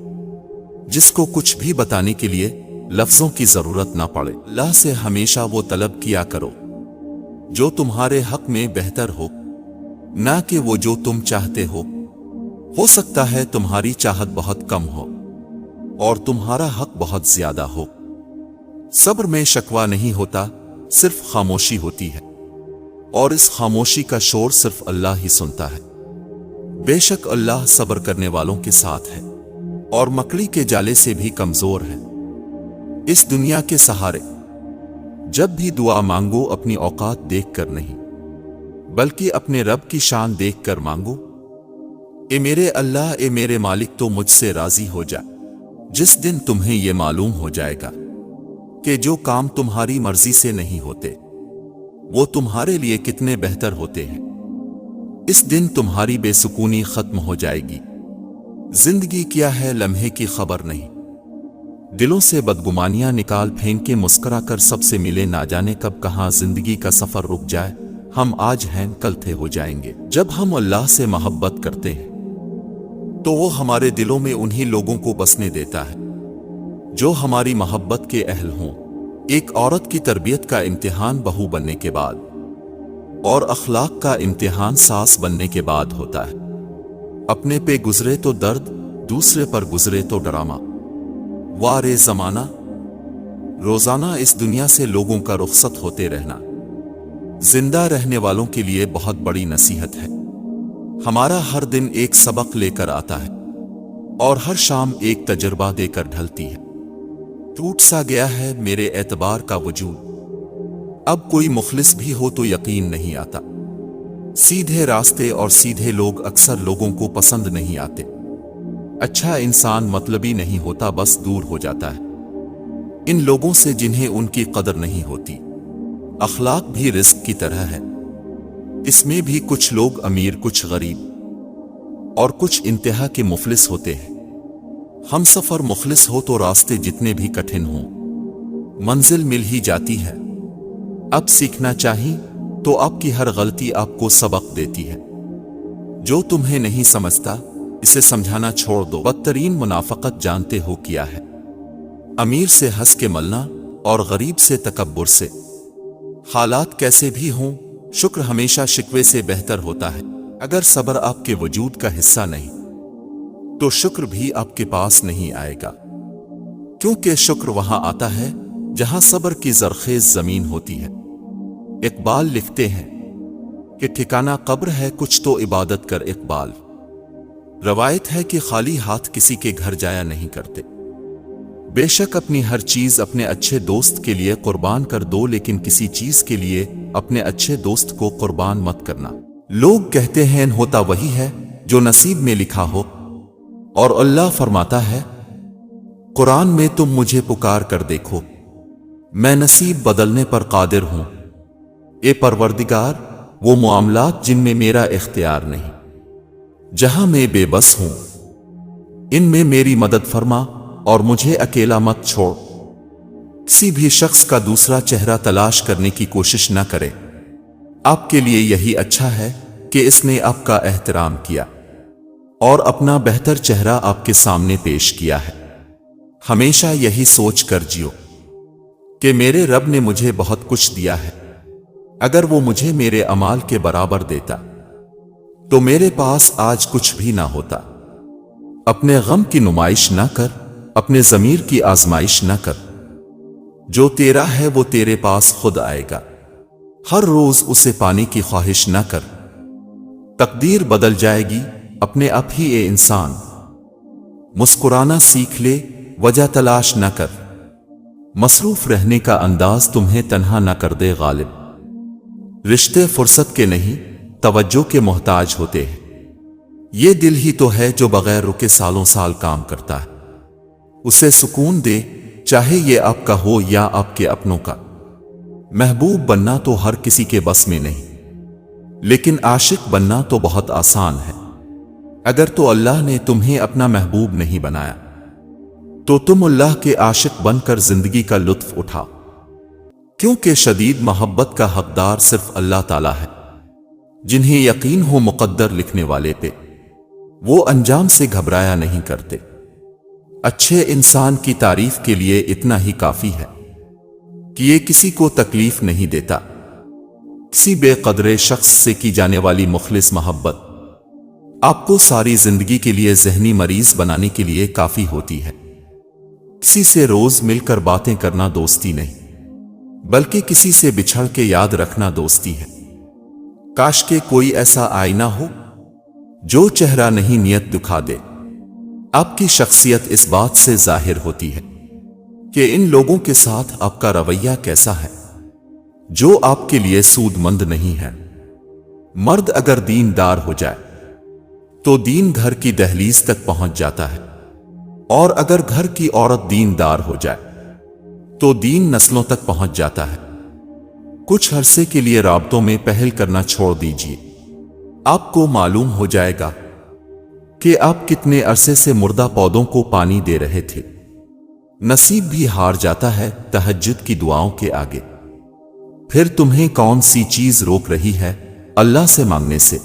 جس کو کچھ بھی بتانے کے لیے لفظوں کی ضرورت نہ پڑے۔ اللہ سے ہمیشہ وہ طلب کیا کرو جو تمہارے حق میں بہتر ہو، نہ کہ وہ جو تم چاہتے ہو سکتا ہے تمہاری چاہت بہت کم ہو اور تمہارا حق بہت زیادہ ہو۔ صبر میں شکوہ نہیں ہوتا، صرف خاموشی ہوتی ہے، اور اس خاموشی کا شور صرف اللہ ہی سنتا ہے۔ بے شک اللہ صبر کرنے والوں کے ساتھ ہے اور مکڑی کے جالے سے بھی کمزور ہے۔ اس دنیا کے سہارے جب بھی دعا مانگو اپنی اوقات دیکھ کر نہیں بلکہ اپنے رب کی شان دیکھ کر مانگو۔ اے میرے اللہ، اے میرے مالک، تو مجھ سے راضی ہو جا۔ جس دن تمہیں یہ معلوم ہو جائے گا کہ جو کام تمہاری مرضی سے نہیں ہوتے وہ تمہارے لیے کتنے بہتر ہوتے ہیں، اس دن تمہاری بے سکونی ختم ہو جائے گی۔ زندگی کیا ہے لمحے کی خبر نہیں، دلوں سے بدگمانیاں نکال پھینک کے مسکرا کر سب سے ملے، نہ جانے کب کہاں زندگی کا سفر رک جائے۔ ہم آج ہیں کل تھے ہو جائیں گے۔ جب ہم اللہ سے محبت کرتے ہیں تو وہ ہمارے دلوں میں انہی لوگوں کو بسنے دیتا ہے جو ہماری محبت کے اہل ہوں۔ ایک عورت کی تربیت کا امتحان بہو بننے کے بعد اور اخلاق کا امتحان ساس بننے کے بعد ہوتا ہے۔ اپنے پہ گزرے تو درد، دوسرے پر گزرے تو ڈرامہ۔ وارے زمانہ، روزانہ اس دنیا سے لوگوں کا رخصت ہوتے رہنا زندہ رہنے والوں کے لیے بہت بڑی نصیحت ہے۔ ہمارا ہر دن ایک سبق لے کر آتا ہے اور ہر شام ایک تجربہ دے کر ڈھلتی ہے۔ ٹوٹ سا گیا ہے میرے اعتبار کا وجود، اب کوئی مخلص بھی ہو تو یقین نہیں آتا۔ سیدھے راستے اور سیدھے لوگ اکثر لوگوں کو پسند نہیں آتے۔ اچھا انسان مطلبی نہیں ہوتا، بس دور ہو جاتا ہے ان لوگوں سے جنہیں ان کی قدر نہیں ہوتی۔ اخلاق بھی رزق کی طرح ہے، اس میں بھی کچھ لوگ امیر، کچھ غریب اور کچھ انتہا کے مفلس ہوتے ہیں۔ ہم سفر مخلص ہو تو راستے جتنے بھی کٹھن ہوں منزل مل ہی جاتی ہے۔ اب سیکھنا چاہیے تو آپ کی ہر غلطی آپ کو سبق دیتی ہے۔ جو تمہیں نہیں سمجھتا اسے سمجھانا چھوڑ دو۔ بدترین منافقت جانتے ہو کیا ہے؟ امیر سے ہنس کے ملنا اور غریب سے تکبر سے۔ حالات کیسے بھی ہوں، شکر ہمیشہ شکوے سے بہتر ہوتا ہے۔ اگر صبر آپ کے وجود کا حصہ نہیں تو شکر بھی آپ کے پاس نہیں آئے گا، کیونکہ شکر وہاں آتا ہے جہاں صبر کی زرخیز زمین ہوتی ہے۔ اقبال لکھتے ہیں کہ ٹھکانہ قبر ہے کچھ تو عبادت کر اقبال۔ روایت ہے کہ خالی ہاتھ کسی کے گھر جایا نہیں کرتے۔ بے شک اپنی ہر چیز اپنے اچھے دوست کے لیے قربان کر دو، لیکن کسی چیز کے لیے اپنے اچھے دوست کو قربان مت کرنا۔ لوگ کہتے ہیں ہوتا وہی ہے جو نصیب میں لکھا ہو، اور اللہ فرماتا ہے قرآن میں تم مجھے پکار کر دیکھو، میں نصیب بدلنے پر قادر ہوں۔ اے پروردگار، وہ معاملات جن میں میرا اختیار نہیں، جہاں میں بے بس ہوں، ان میں میری مدد فرما اور مجھے اکیلا مت چھوڑ۔ کسی بھی شخص کا دوسرا چہرہ تلاش کرنے کی کوشش نہ کرے، آپ کے لیے یہی اچھا ہے کہ اس نے آپ کا احترام کیا اور اپنا بہتر چہرہ آپ کے سامنے پیش کیا ہے۔ ہمیشہ یہی سوچ کر جیو کہ میرے رب نے مجھے بہت کچھ دیا ہے، اگر وہ مجھے میرے اعمال کے برابر دیتا تو میرے پاس آج کچھ بھی نہ ہوتا۔ اپنے غم کی نمائش نہ کر، اپنے ضمیر کی آزمائش نہ کر، جو تیرا ہے وہ تیرے پاس خود آئے گا۔ ہر روز اسے پانے کی خواہش نہ کر، تقدیر بدل جائے گی اپنے آپ ہی۔ اے انسان، مسکرانا سیکھ لے، وجہ تلاش نہ کر، مصروف رہنے کا انداز تمہیں تنہا نہ کر دے غالب۔ رشتے فرصت کے نہیں توجہ کے محتاج ہوتے ہیں، یہ دل ہی تو ہے جو بغیر رکے سالوں سال کام کرتا ہے، اسے سکون دے چاہے یہ آپ کا ہو یا آپ کے اپنوں کا۔ محبوب بننا تو ہر کسی کے بس میں نہیں، لیکن عاشق بننا تو بہت آسان ہے۔ اگر تو اللہ نے تمہیں اپنا محبوب نہیں بنایا تو تم اللہ کے عاشق بن کر زندگی کا لطف اٹھاؤ۔ کیونکہ شدید محبت کا حقدار صرف اللہ تعالیٰ ہے۔ جنہیں یقین ہو مقدر لکھنے والے پہ، وہ انجام سے گھبرایا نہیں کرتے۔ اچھے انسان کی تعریف کے لیے اتنا ہی کافی ہے کہ یہ کسی کو تکلیف نہیں دیتا۔ کسی بے قدر شخص سے کی جانے والی مخلص محبت آپ کو ساری زندگی کے لیے ذہنی مریض بنانے کے لیے کافی ہوتی ہے۔ کسی سے روز مل کر باتیں کرنا دوستی نہیں، بلکہ کسی سے بچھڑ کے یاد رکھنا دوستی ہے۔ کاش کہ کوئی ایسا آئینہ ہو جو چہرہ نہیں نیت دکھا دے۔ آپ کی شخصیت اس بات سے ظاہر ہوتی ہے کہ ان لوگوں کے ساتھ آپ کا رویہ کیسا ہے جو آپ کے لیے سود مند نہیں ہے۔ مرد اگر دیندار ہو جائے تو دین گھر کی دہلیز تک پہنچ جاتا ہے، اور اگر گھر کی عورت دیندار ہو جائے تو دین نسلوں تک پہنچ جاتا ہے۔ کچھ عرصے کے لیے رابطوں میں پہل کرنا چھوڑ دیجیے، آپ کو معلوم ہو جائے گا کہ آپ کتنے عرصے سے مردہ پودوں کو پانی دے رہے تھے۔ نصیب بھی ہار جاتا ہے تہجد کی دعاؤں کے آگے۔ پھر تمہیں کون سی چیز روک رہی ہے اللہ سے مانگنے سے؟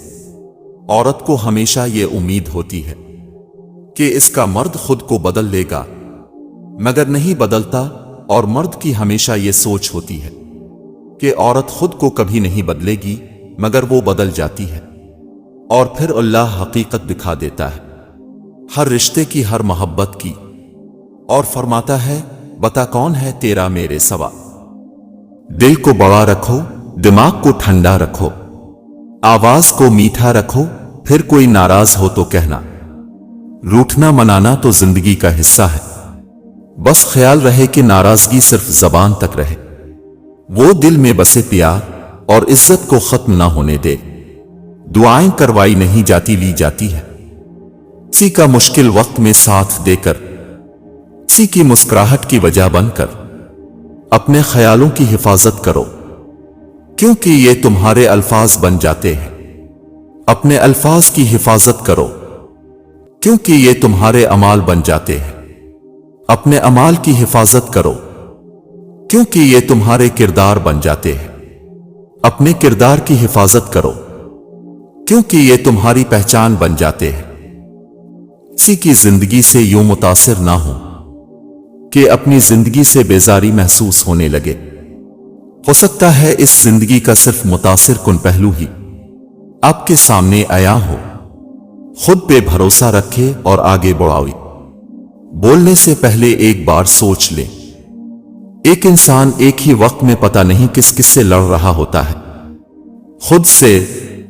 عورت کو ہمیشہ یہ امید ہوتی ہے کہ اس کا مرد خود کو بدل لے گا، مگر نہیں بدلتا، اور مرد کی ہمیشہ یہ سوچ ہوتی ہے کہ عورت خود کو کبھی نہیں بدلے گی، مگر وہ بدل جاتی ہے، اور پھر اللہ حقیقت دکھا دیتا ہے ہر رشتے کی، ہر محبت کی، اور فرماتا ہے بتا کون ہے تیرا میرے سوا۔ دل کو بڑا رکھو، دماغ کو ٹھنڈا رکھو، آواز کو میٹھا رکھو، پھر کوئی ناراض ہو تو کہنا۔ روٹھنا منانا تو زندگی کا حصہ ہے، بس خیال رہے کہ ناراضگی صرف زبان تک رہے، وہ دل میں بسے پیار اور عزت کو ختم نہ ہونے دے۔ دعائیں کروائی نہیں جاتی، لی جاتی ہے۔ کسی کا مشکل وقت میں ساتھ دے کر، کسی کی مسکراہٹ کی وجہ بن کر اپنے خیالوں کی حفاظت کرو، کیونکہ یہ تمہارے الفاظ بن جاتے ہیں۔ اپنے الفاظ کی حفاظت کرو، کیونکہ یہ تمہارے اعمال بن جاتے ہیں۔ اپنے اعمال کی حفاظت کرو، کیونکہ یہ تمہارے کردار بن جاتے ہیں۔ اپنے کردار کی حفاظت کرو، کیونکہ یہ تمہاری پہچان بن جاتے ہیں۔ کسی کی زندگی سے یوں متاثر نہ ہو کہ اپنی زندگی سے بیزاری محسوس ہونے لگے۔ ہو سکتا ہے اس زندگی کا صرف متاثر کن پہلو ہی آپ کے سامنے آیا ہو۔ خود پہ بھروسہ رکھے اور آگے بڑھاؤ۔ بولنے سے پہلے ایک بار سوچ لیں۔ ایک انسان ایک ہی وقت میں پتہ نہیں کس کس سے لڑ رہا ہوتا ہے، خود سے،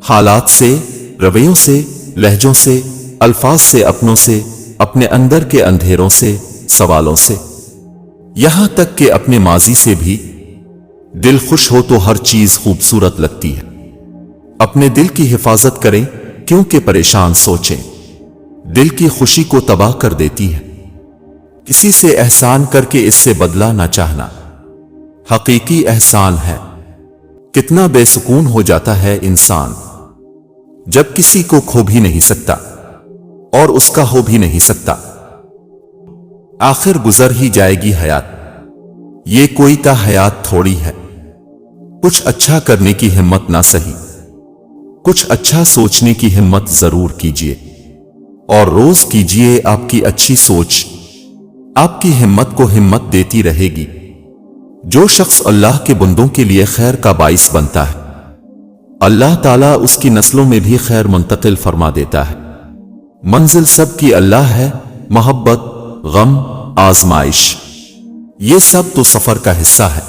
حالات سے، رویوں سے، لہجوں سے، الفاظ سے، اپنوں سے، اپنے اندر کے اندھیروں سے، سوالوں سے، یہاں تک کہ اپنے ماضی سے بھی۔ دل خوش ہو تو ہر چیز خوبصورت لگتی ہے۔ اپنے دل کی حفاظت کریں، کیونکہ پریشان سوچیں دل کی خوشی کو تباہ کر دیتی ہے۔ کسی سے احسان کر کے اس سے بدلہ نہ چاہنا حقیقی احسان ہے۔ کتنا بے سکون ہو جاتا ہے انسان جب کسی کو کھو بھی نہیں سکتا اور اس کا ہو بھی نہیں سکتا۔ آخر گزر ہی جائے گی حیات، یہ کوئی تا حیات تھوڑی ہے۔ کچھ اچھا کرنے کی ہمت نہ سہی، کچھ اچھا سوچنے کی ہمت ضرور کیجیے، اور روز کیجیے۔ آپ کی اچھی سوچ آپ کی ہمت کو ہمت دیتی رہے گی۔ جو شخص اللہ کے بندوں کے لیے خیر کا باعث بنتا ہے، اللہ تعالیٰ اس کی نسلوں میں بھی خیر منتقل فرما دیتا ہے۔ منزل سب کی اللہ ہے، محبت، غم، آزمائش، یہ سب تو سفر کا حصہ ہے۔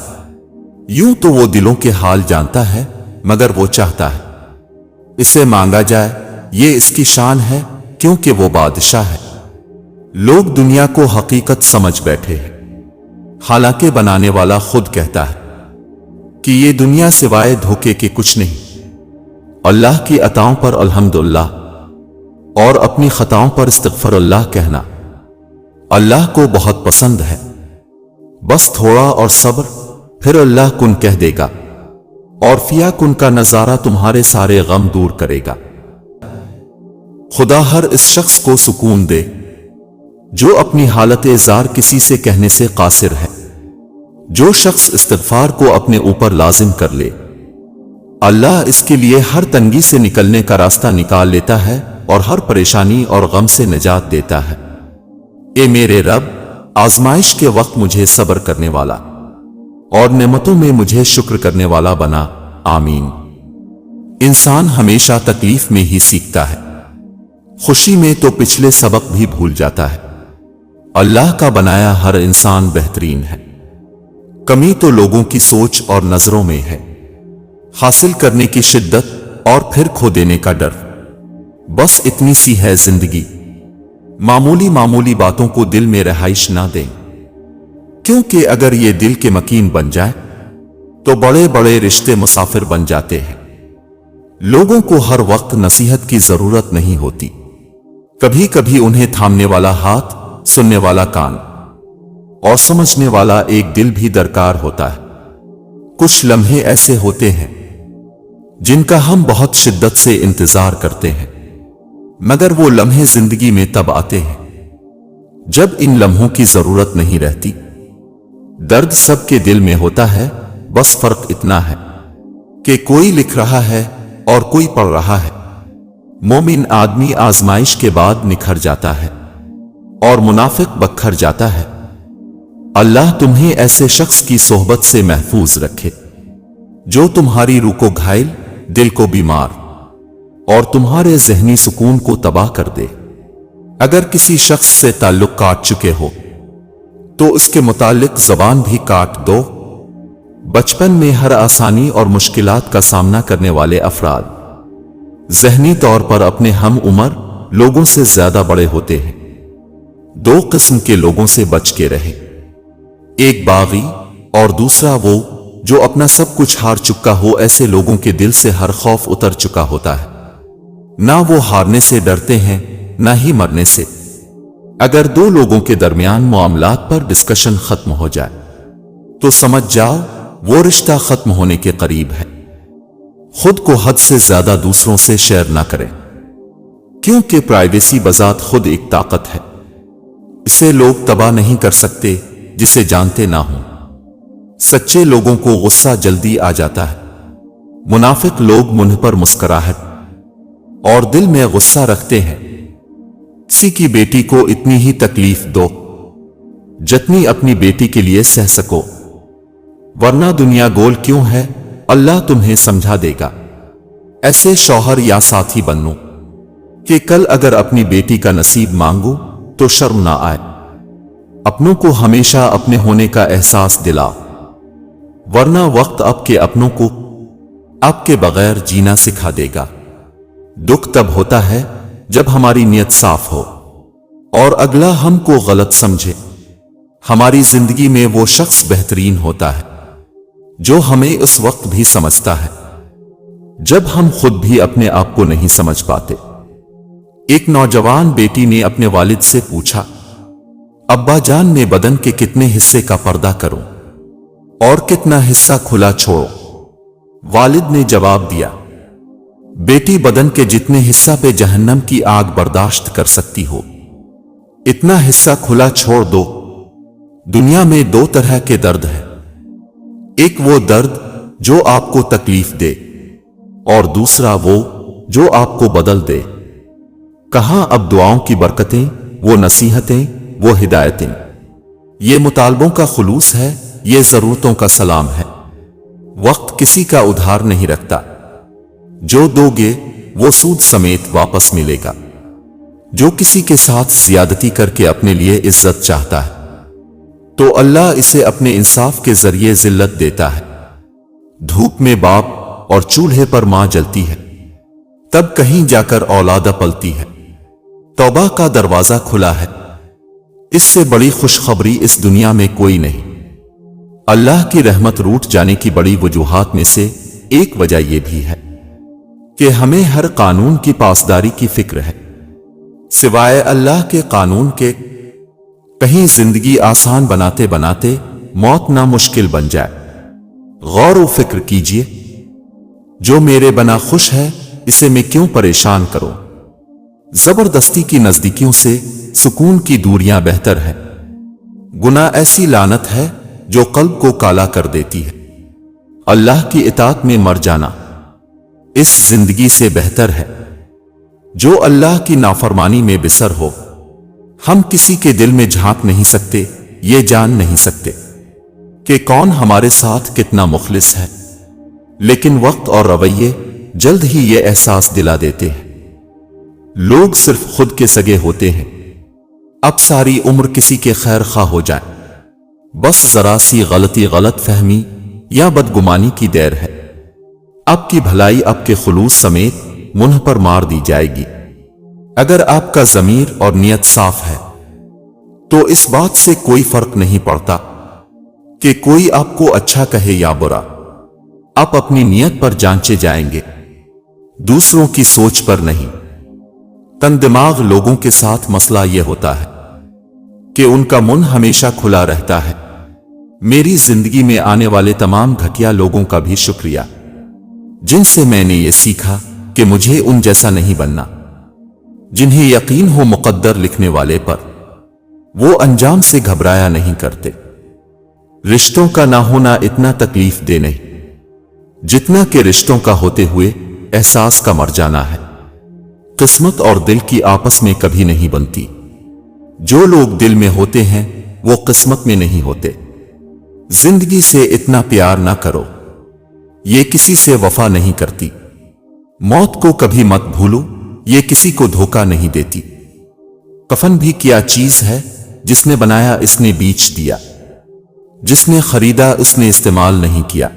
یوں تو وہ دلوں کے حال جانتا ہے، مگر وہ چاہتا ہے اسے مانگا جائے۔ یہ اس کی شان ہے، کیونکہ وہ بادشاہ ہے۔ لوگ دنیا کو حقیقت سمجھ بیٹھے ہیں، حالانکہ بنانے والا خود کہتا ہے کہ یہ دنیا سوائے دھوکے کے کچھ نہیں۔ اللہ کی عطاؤں پر الحمدللہ اور اپنی خطاؤں پر استغفر اللہ کہنا اللہ کو بہت پسند ہے۔ بس تھوڑا اور صبر، پھر اللہ کن کہہ دے گا، اور فیا کن کا نظارہ تمہارے سارے غم دور کرے گا۔ خدا ہر اس شخص کو سکون دے جو اپنی حالت زار کسی سے کہنے سے قاصر ہے۔ جو شخص استغفار کو اپنے اوپر لازم کر لے، اللہ اس کے لیے ہر تنگی سے نکلنے کا راستہ نکال لیتا ہے اور ہر پریشانی اور غم سے نجات دیتا ہے۔ اے میرے رب، آزمائش کے وقت مجھے صبر کرنے والا اور نعمتوں میں مجھے شکر کرنے والا بنا، آمین۔ انسان ہمیشہ تکلیف میں ہی سیکھتا ہے، خوشی میں تو پچھلے سبق بھی بھول جاتا ہے۔ اللہ کا بنایا ہر انسان بہترین ہے، کمی تو لوگوں کی سوچ اور نظروں میں ہے، حاصل کرنے کی شدت اور پھر کھو دینے کا ڈر۔ بس اتنی سی ہے زندگی، معمولی معمولی باتوں کو دل میں رہائش نہ دیں، کیونکہ اگر یہ دل کے مکین بن جائے تو بڑے بڑے رشتے مسافر بن جاتے ہیں۔ لوگوں کو ہر وقت نصیحت کی ضرورت نہیں ہوتی، کبھی کبھی انہیں تھامنے والا ہاتھ، سننے والا کان اور سمجھنے والا ایک دل بھی درکار ہوتا ہے۔ کچھ لمحے ایسے ہوتے ہیں جن کا ہم بہت شدت سے انتظار کرتے ہیں، مگر وہ لمحے زندگی میں تب آتے ہیں جب ان لمحوں کی ضرورت نہیں رہتی۔ درد سب کے دل میں ہوتا ہے، بس فرق اتنا ہے کہ کوئی لکھ رہا ہے اور کوئی پڑھ رہا ہے۔ مومن آدمی آزمائش کے بعد نکھر جاتا ہے اور منافق بکھر جاتا ہے۔ اللہ تمہیں ایسے شخص کی صحبت سے محفوظ رکھے جو تمہاری روح کو گھائل، دل کو بیمار اور تمہارے ذہنی سکون کو تباہ کر دے۔ اگر کسی شخص سے تعلق کاٹ چکے ہو تو اس کے متعلق زبان بھی کاٹ دو۔ بچپن میں ہر آسانی اور مشکلات کا سامنا کرنے والے افراد ذہنی طور پر اپنے ہم عمر لوگوں سے زیادہ بڑے ہوتے ہیں۔ دو قسم کے لوگوں سے بچ کے رہے، ایک باغی اور دوسرا وہ جو اپنا سب کچھ ہار چکا ہو۔ ایسے لوگوں کے دل سے ہر خوف اتر چکا ہوتا ہے، نہ وہ ہارنے سے ڈرتے ہیں نہ ہی مرنے سے۔ اگر دو لوگوں کے درمیان معاملات پر ڈسکشن ختم ہو جائے تو سمجھ جاؤ وہ رشتہ ختم ہونے کے قریب ہے۔ خود کو حد سے زیادہ دوسروں سے شیئر نہ کریں، کیونکہ پرائیویسی بذات خود ایک طاقت ہے، اسے لوگ تباہ نہیں کر سکتے جسے جانتے نہ ہوں۔ سچے لوگوں کو غصہ جلدی آ جاتا ہے، منافق لوگ منہ پر مسکراہٹ اور دل میں غصہ رکھتے ہیں۔ کسی کی بیٹی کو اتنی ہی تکلیف دو جتنی اپنی بیٹی کے لیے سہ سکو، ورنہ دنیا گول کیوں ہے، اللہ تمہیں سمجھا دے گا۔ ایسے شوہر یا ساتھی بنو کہ کل اگر اپنی بیٹی کا نصیب مانگو تو شرم نہ آئے۔ اپنوں کو ہمیشہ اپنے ہونے کا احساس دلاؤ، ورنہ وقت آپ کے اپنوں کو آپ کے بغیر جینا سکھا دے گا۔ دکھ تب ہوتا ہے جب ہماری نیت صاف ہو اور اگلا ہم کو غلط سمجھے۔ ہماری زندگی میں وہ شخص بہترین ہوتا ہے جو ہمیں اس وقت بھی سمجھتا ہے جب ہم خود بھی اپنے آپ کو نہیں سمجھ پاتے۔ ایک نوجوان بیٹی نے اپنے والد سے پوچھا، ابا جان میں بدن کے کتنے حصے کا پردہ کروں اور کتنا حصہ کھلا چھوڑوں؟ والد نے جواب دیا، بیٹی بدن کے جتنے حصہ پہ جہنم کی آگ برداشت کر سکتی ہو اتنا حصہ کھلا چھوڑ دو۔ دنیا میں دو طرح کے درد ہیں، ایک وہ درد جو آپ کو تکلیف دے اور دوسرا وہ جو آپ کو بدل دے۔ کہاں اب دعاؤں کی برکتیں، وہ نصیحتیں، وہ ہدایتیں، یہ مطالبوں کا خلوص ہے، یہ ضرورتوں کا سلام ہے۔ وقت کسی کا ادھار نہیں رکھتا، جو دو گے وہ سود سمیت واپس ملے گا۔ جو کسی کے ساتھ زیادتی کر کے اپنے لیے عزت چاہتا ہے تو اللہ اسے اپنے انصاف کے ذریعے ذلت دیتا ہے۔ دھوپ میں باپ اور چولہے پر ماں جلتی ہے، تب کہیں جا کر اولاد پلتی ہے۔ توبہ کا دروازہ کھلا ہے، اس سے بڑی خوشخبری اس دنیا میں کوئی نہیں۔ اللہ کی رحمت روٹ جانے کی بڑی وجوہات میں سے ایک وجہ یہ بھی ہے کہ ہمیں ہر قانون کی پاسداری کی فکر ہے، سوائے اللہ کے قانون کے۔ کہیں زندگی آسان بناتے بناتے موت نہ مشکل بن جائے۔ غور و فکر کیجئے، جو میرے بنا خوش ہے اسے میں کیوں پریشان کروں؟ زبردستی کی نزدیکیوں سے سکون کی دوریاں بہتر ہے۔ گناہ ایسی لعنت ہے جو قلب کو کالا کر دیتی ہے۔ اللہ کی اطاعت میں مر جانا اس زندگی سے بہتر ہے جو اللہ کی نافرمانی میں بسر ہو۔ ہم کسی کے دل میں جھانک نہیں سکتے، یہ جان نہیں سکتے کہ کون ہمارے ساتھ کتنا مخلص ہے، لیکن وقت اور رویے جلد ہی یہ احساس دلا دیتے ہیں۔ لوگ صرف خود کے سگے ہوتے ہیں، اب ساری عمر کسی کے خیر خواہ ہو جائیں، بس ذرا سی غلطی، غلط فہمی یا بدگمانی کی دیر ہے، آپ کی بھلائی آپ کے خلوص سمیت منہ پر مار دی جائے گی۔ اگر آپ کا ضمیر اور نیت صاف ہے تو اس بات سے کوئی فرق نہیں پڑتا کہ کوئی آپ کو اچھا کہے یا برا، آپ اپنی نیت پر جانچے جائیں گے، دوسروں کی سوچ پر نہیں۔ تنگ دماغ لوگوں کے ساتھ مسئلہ یہ ہوتا ہے کہ ان کا من ہمیشہ کھلا رہتا ہے۔ میری زندگی میں آنے والے تمام گھٹیا لوگوں کا بھی شکریہ، جن سے میں نے یہ سیکھا کہ مجھے ان جیسا نہیں بننا۔ جنہیں یقین ہو مقدر لکھنے والے پر، وہ انجام سے گھبرایا نہیں کرتے۔ رشتوں کا نہ ہونا اتنا تکلیف دہ نہیں جتنا کہ رشتوں کا ہوتے ہوئے احساس کا مر جانا ہے۔ قسمت اور دل کی آپس میں کبھی نہیں بنتی۔ جو لوگ دل میں ہوتے ہیں وہ قسمت میں نہیں ہوتے۔ زندگی سے اتنا پیار نہ کرو، یہ کسی سے وفا نہیں کرتی۔ موت کو کبھی مت بھولو، یہ کسی کو دھوکہ نہیں دیتی۔ کفن بھی کیا چیز ہے، جس نے بنایا اس نے بیچ دیا، جس نے خریدا اس نے استعمال نہیں کیا،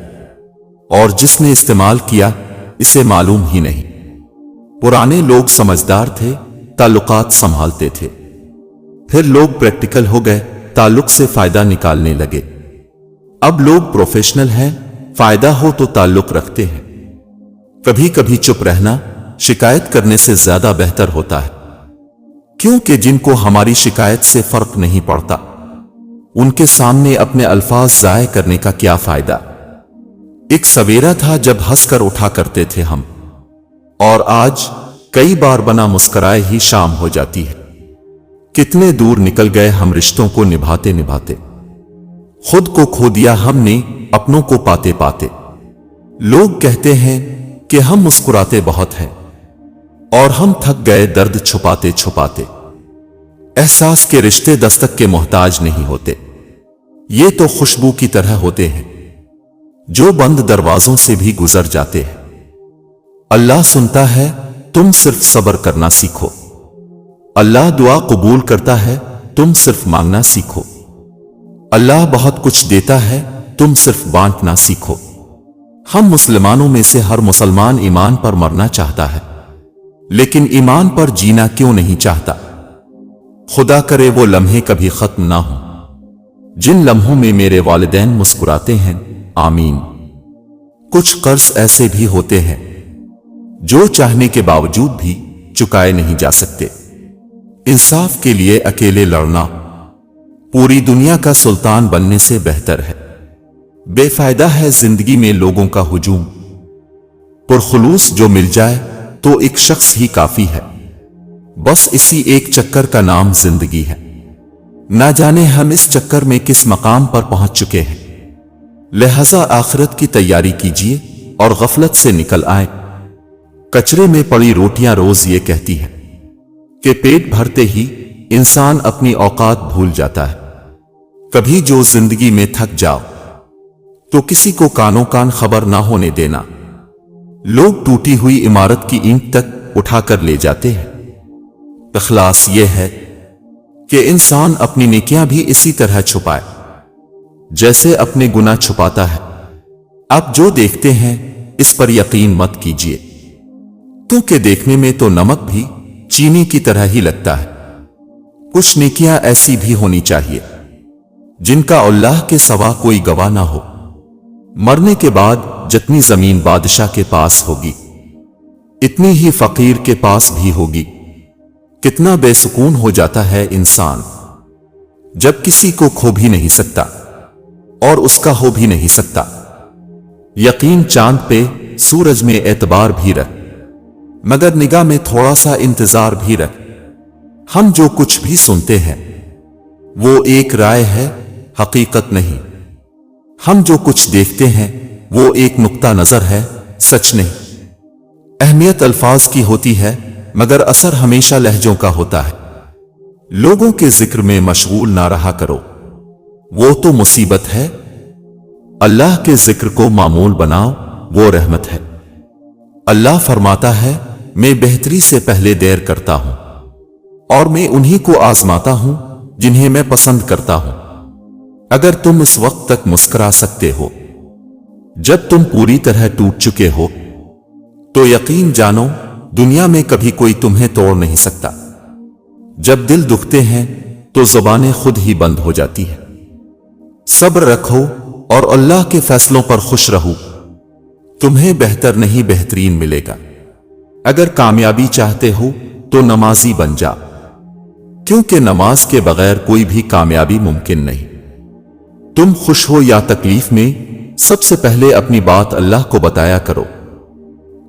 اور جس نے استعمال کیا اسے معلوم ہی نہیں۔ پرانے لوگ سمجھدار تھے، تعلقات سنبھالتے تھے، پھر لوگ پریکٹیکل ہو گئے، تعلق سے فائدہ نکالنے لگے۔ اب لوگ پروفیشنل ہیں، فائدہ ہو تو تعلق رکھتے ہیں۔ کبھی کبھی چپ رہنا شکایت کرنے سے زیادہ بہتر ہوتا ہے، کیونکہ جن کو ہماری شکایت سے فرق نہیں پڑتا ان کے سامنے اپنے الفاظ ضائع کرنے کا کیا فائدہ۔ ایک سویرا تھا جب ہنس کر اٹھا کرتے تھے ہم، اور آج کئی بار بنا مسکرائے ہی شام ہو جاتی ہے۔ کتنے دور نکل گئے ہم رشتوں کو نبھاتے نبھاتے، خود کو کھو دیا ہم نے اپنوں کو پاتے پاتے۔ لوگ کہتے ہیں کہ ہم مسکراتے بہت ہیں، اور ہم تھک گئے درد چھپاتے چھپاتے۔ احساس کے رشتے دستک کے محتاج نہیں ہوتے، یہ تو خوشبو کی طرح ہوتے ہیں جو بند دروازوں سے بھی گزر جاتے ہیں۔ اللہ سنتا ہے، تم صرف صبر کرنا سیکھو۔ اللہ دعا قبول کرتا ہے، تم صرف مانگنا سیکھو۔ اللہ بہت کچھ دیتا ہے، تم صرف بانٹنا سیکھو۔ ہم مسلمانوں میں سے ہر مسلمان ایمان پر مرنا چاہتا ہے، لیکن ایمان پر جینا کیوں نہیں چاہتا؟ خدا کرے وہ لمحے کبھی ختم نہ ہوں جن لمحوں میں میرے والدین مسکراتے ہیں، آمین۔ کچھ قرض ایسے بھی ہوتے ہیں جو چاہنے کے باوجود بھی چکائے نہیں جا سکتے۔ انصاف کے لیے اکیلے لڑنا پوری دنیا کا سلطان بننے سے بہتر ہے۔ بے فائدہ ہے زندگی میں لوگوں کا ہجوم، پرخلوص جو مل جائے تو ایک شخص ہی کافی ہے، بس اسی ایک چکر کا نام زندگی ہے۔ نہ جانے ہم اس چکر میں کس مقام پر پہنچ چکے ہیں، لہذا آخرت کی تیاری کیجیے اور غفلت سے نکل آئیں۔ کچرے میں پڑی روٹیاں روز یہ کہتی ہے کہ پیٹ بھرتے ہی انسان اپنی اوقات بھول جاتا ہے۔ کبھی جو زندگی میں تھک جاؤ تو کسی کو کانوں کان خبر نہ ہونے دینا۔ لوگ ٹوٹی ہوئی عمارت کی اینٹ تک اٹھا کر لے جاتے ہیں۔ اخلاص یہ ہے کہ انسان اپنی نیکیاں بھی اسی طرح چھپائے جیسے اپنے گناہ چھپاتا ہے۔ آپ جو دیکھتے ہیں اس پر یقین مت کیجیے، کیونکہ دیکھنے میں تو نمک بھی چینی کی طرح ہی لگتا ہے۔ کچھ نیکیاں ایسی بھی ہونی چاہیے جن کا اللہ کے سوا کوئی گواہ نہ ہو۔ مرنے کے بعد جتنی زمین بادشاہ کے پاس ہوگی اتنی ہی فقیر کے پاس بھی ہوگی۔ کتنا بے سکون ہو جاتا ہے انسان جب کسی کو کھو بھی نہیں سکتا اور اس کا ہو بھی نہیں سکتا۔ یقین چاند پہ سورج میں اعتبار بھی رکھ، مگر نگاہ میں تھوڑا سا انتظار بھی رکھ۔ ہم جو کچھ بھی سنتے ہیں وہ ایک رائے ہے، حقیقت نہیں۔ ہم جو کچھ دیکھتے ہیں وہ ایک نقطہ نظر ہے، سچ نہیں۔ اہمیت الفاظ کی ہوتی ہے مگر اثر ہمیشہ لہجوں کا ہوتا ہے۔ لوگوں کے ذکر میں مشغول نہ رہا کرو، وہ تو مصیبت ہے۔ اللہ کے ذکر کو معمول بناؤ، وہ رحمت ہے۔ اللہ فرماتا ہے میں بہتری سے پہلے دیر کرتا ہوں اور میں انہی کو آزماتا ہوں جنہیں میں پسند کرتا ہوں۔ اگر تم اس وقت تک مسکرا سکتے ہو جب تم پوری طرح ٹوٹ چکے ہو تو یقین جانو دنیا میں کبھی کوئی تمہیں توڑ نہیں سکتا۔ جب دل دکھتے ہیں تو زبانیں خود ہی بند ہو جاتی ہیں۔ صبر رکھو اور اللہ کے فیصلوں پر خوش رہو، تمہیں بہتر نہیں بہترین ملے گا۔ اگر کامیابی چاہتے ہو تو نمازی بن جا، کیونکہ نماز کے بغیر کوئی بھی کامیابی ممکن نہیں۔ تم خوش ہو یا تکلیف میں سب سے پہلے اپنی بات اللہ کو بتایا کرو۔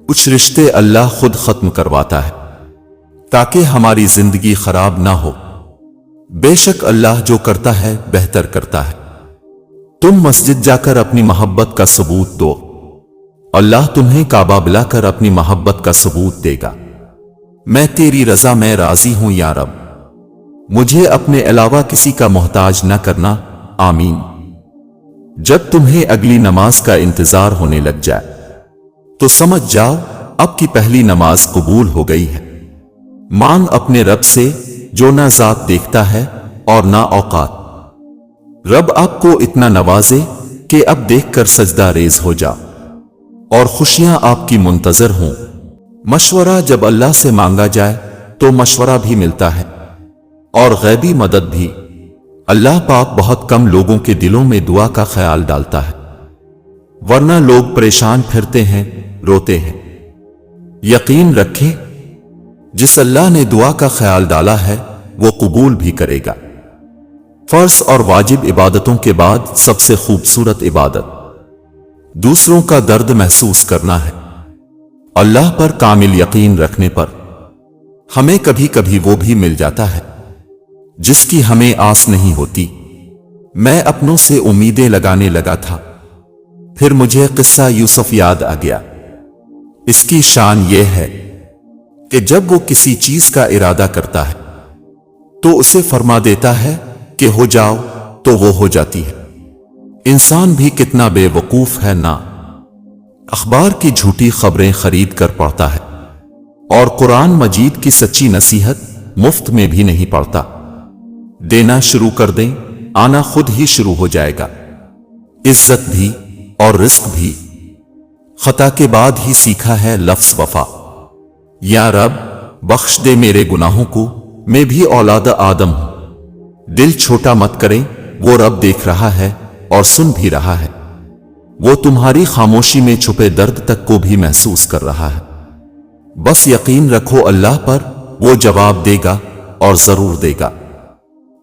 کچھ رشتے اللہ خود ختم کرواتا ہے تاکہ ہماری زندگی خراب نہ ہو۔ بے شک اللہ جو کرتا ہے بہتر کرتا ہے۔ تم مسجد جا کر اپنی محبت کا ثبوت دو، اللہ تمہیں کعبہ بلا کر اپنی محبت کا ثبوت دے گا۔ میں تیری رضا میں راضی ہوں یا رب، مجھے اپنے علاوہ کسی کا محتاج نہ کرنا، آمین۔ جب تمہیں اگلی نماز کا انتظار ہونے لگ جائے تو سمجھ جاؤ اب کی پہلی نماز قبول ہو گئی ہے۔ مانگ اپنے رب سے جو نہ ذات دیکھتا ہے اور نہ اوقات۔ رب آپ کو اتنا نوازے کہ اب دیکھ کر سجدہ ریز ہو جا اور خوشیاں آپ کی منتظر ہوں۔ مشورہ جب اللہ سے مانگا جائے تو مشورہ بھی ملتا ہے اور غیبی مدد بھی۔ اللہ پاک بہت کم لوگوں کے دلوں میں دعا کا خیال ڈالتا ہے، ورنہ لوگ پریشان پھرتے ہیں، روتے ہیں۔ یقین رکھیں جس اللہ نے دعا کا خیال ڈالا ہے وہ قبول بھی کرے گا۔ فرض اور واجب عبادتوں کے بعد سب سے خوبصورت عبادت دوسروں کا درد محسوس کرنا ہے۔ اللہ پر کامل یقین رکھنے پر ہمیں کبھی کبھی وہ بھی مل جاتا ہے جس کی ہمیں آس نہیں ہوتی۔ میں اپنوں سے امیدیں لگانے لگا تھا، پھر مجھے قصہ یوسف یاد آ گیا۔ اس کی شان یہ ہے کہ جب وہ کسی چیز کا ارادہ کرتا ہے تو اسے فرما دیتا ہے کہ ہو جاؤ تو وہ ہو جاتی ہے۔ انسان بھی کتنا بے وقوف ہے نا، اخبار کی جھوٹی خبریں خرید کر پڑھتا ہے اور قرآن مجید کی سچی نصیحت مفت میں بھی نہیں پڑھتا۔ دینا شروع کر دیں، آنا خود ہی شروع ہو جائے گا۔ عزت بھی اور رزق بھی خطا کے بعد ہی سیکھا ہے لفظ وفا۔ یا رب بخش دے میرے گناہوں کو، میں بھی اولاد آدم ہوں۔ دل چھوٹا مت کریں، وہ رب دیکھ رہا ہے اور سن بھی رہا ہے۔ وہ تمہاری خاموشی میں چھپے درد تک کو بھی محسوس کر رہا ہے۔ بس یقین رکھو اللہ پر، وہ جواب دے گا اور ضرور دے گا۔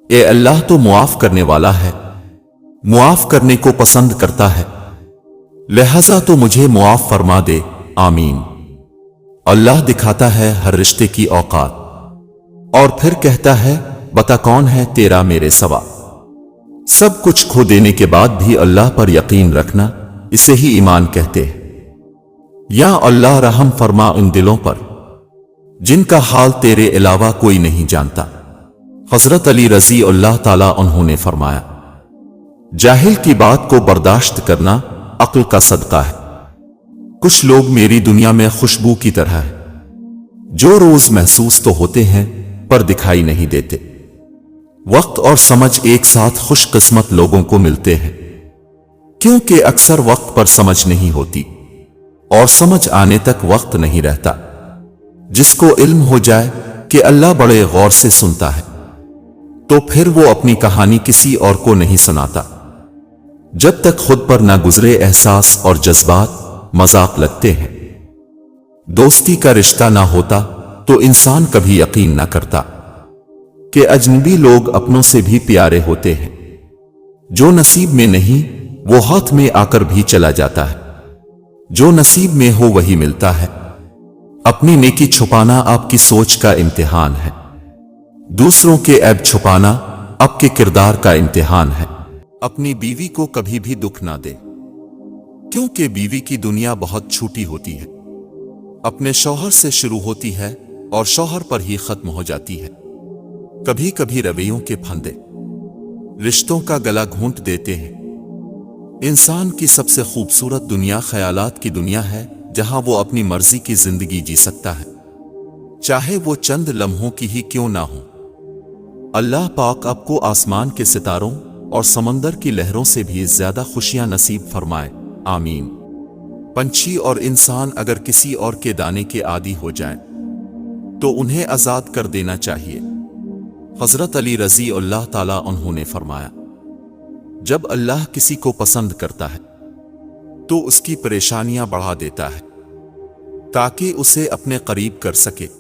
اے اللہ تو معاف کرنے والا ہے، معاف کرنے کو پسند کرتا ہے، لہذا تو مجھے معاف فرما دے، آمین۔ اللہ دکھاتا ہے ہر رشتے کی اوقات اور پھر کہتا ہے بتا کون ہے تیرا میرے سوا۔ سب کچھ کھو دینے کے بعد بھی اللہ پر یقین رکھنا، اسے ہی ایمان کہتے ہیں۔ یا اللہ رحم فرما ان دلوں پر جن کا حال تیرے علاوہ کوئی نہیں جانتا۔ حضرت علی رضی اللہ تعالیٰ عنہ نے فرمایا، جاہل کی بات کو برداشت کرنا عقل کا صدقہ ہے۔ کچھ لوگ میری دنیا میں خوشبو کی طرح ہے، جو روز محسوس تو ہوتے ہیں پر دکھائی نہیں دیتے۔ وقت اور سمجھ ایک ساتھ خوش قسمت لوگوں کو ملتے ہیں، کیونکہ اکثر وقت پر سمجھ نہیں ہوتی اور سمجھ آنے تک وقت نہیں رہتا۔ جس کو علم ہو جائے کہ اللہ بڑے غور سے سنتا ہے تو پھر وہ اپنی کہانی کسی اور کو نہیں سناتا۔ جب تک خود پر نہ گزرے احساس اور جذبات مذاق لگتے ہیں۔ دوستی کا رشتہ نہ ہوتا تو انسان کبھی یقین نہ کرتا کہ اجنبی لوگ اپنوں سے بھی پیارے ہوتے ہیں۔ جو نصیب میں نہیں وہ ہاتھ میں آ کر بھی چلا جاتا ہے، جو نصیب میں ہو وہی ملتا ہے۔ اپنی نیکی چھپانا آپ کی سوچ کا امتحان ہے، دوسروں کے عیب چھپانا آپ کے کردار کا امتحان ہے۔ اپنی بیوی کو کبھی بھی دکھ نہ دے، کیونکہ بیوی کی دنیا بہت چھوٹی ہوتی ہے، اپنے شوہر سے شروع ہوتی ہے اور شوہر پر ہی ختم ہو جاتی ہے۔ کبھی کبھی رویوں کے پھندے رشتوں کا گلا گھونٹ دیتے ہیں۔ انسان کی سب سے خوبصورت دنیا خیالات کی دنیا ہے، جہاں وہ اپنی مرضی کی زندگی جی سکتا ہے، چاہے وہ چند لمحوں کی ہی کیوں نہ ہو۔ اللہ پاک آپ کو آسمان کے ستاروں اور سمندر کی لہروں سے بھی زیادہ خوشیاں نصیب فرمائے، آمین۔ پنچھی اور انسان اگر کسی اور کے دانے کے عادی ہو جائیں تو انہیں آزاد کر دینا چاہیے۔ حضرت علی رضی اللہ تعالیٰ عنہ نے فرمایا، جب اللہ کسی کو پسند کرتا ہے تو اس کی پریشانیاں بڑھا دیتا ہے تاکہ اسے اپنے قریب کر سکے۔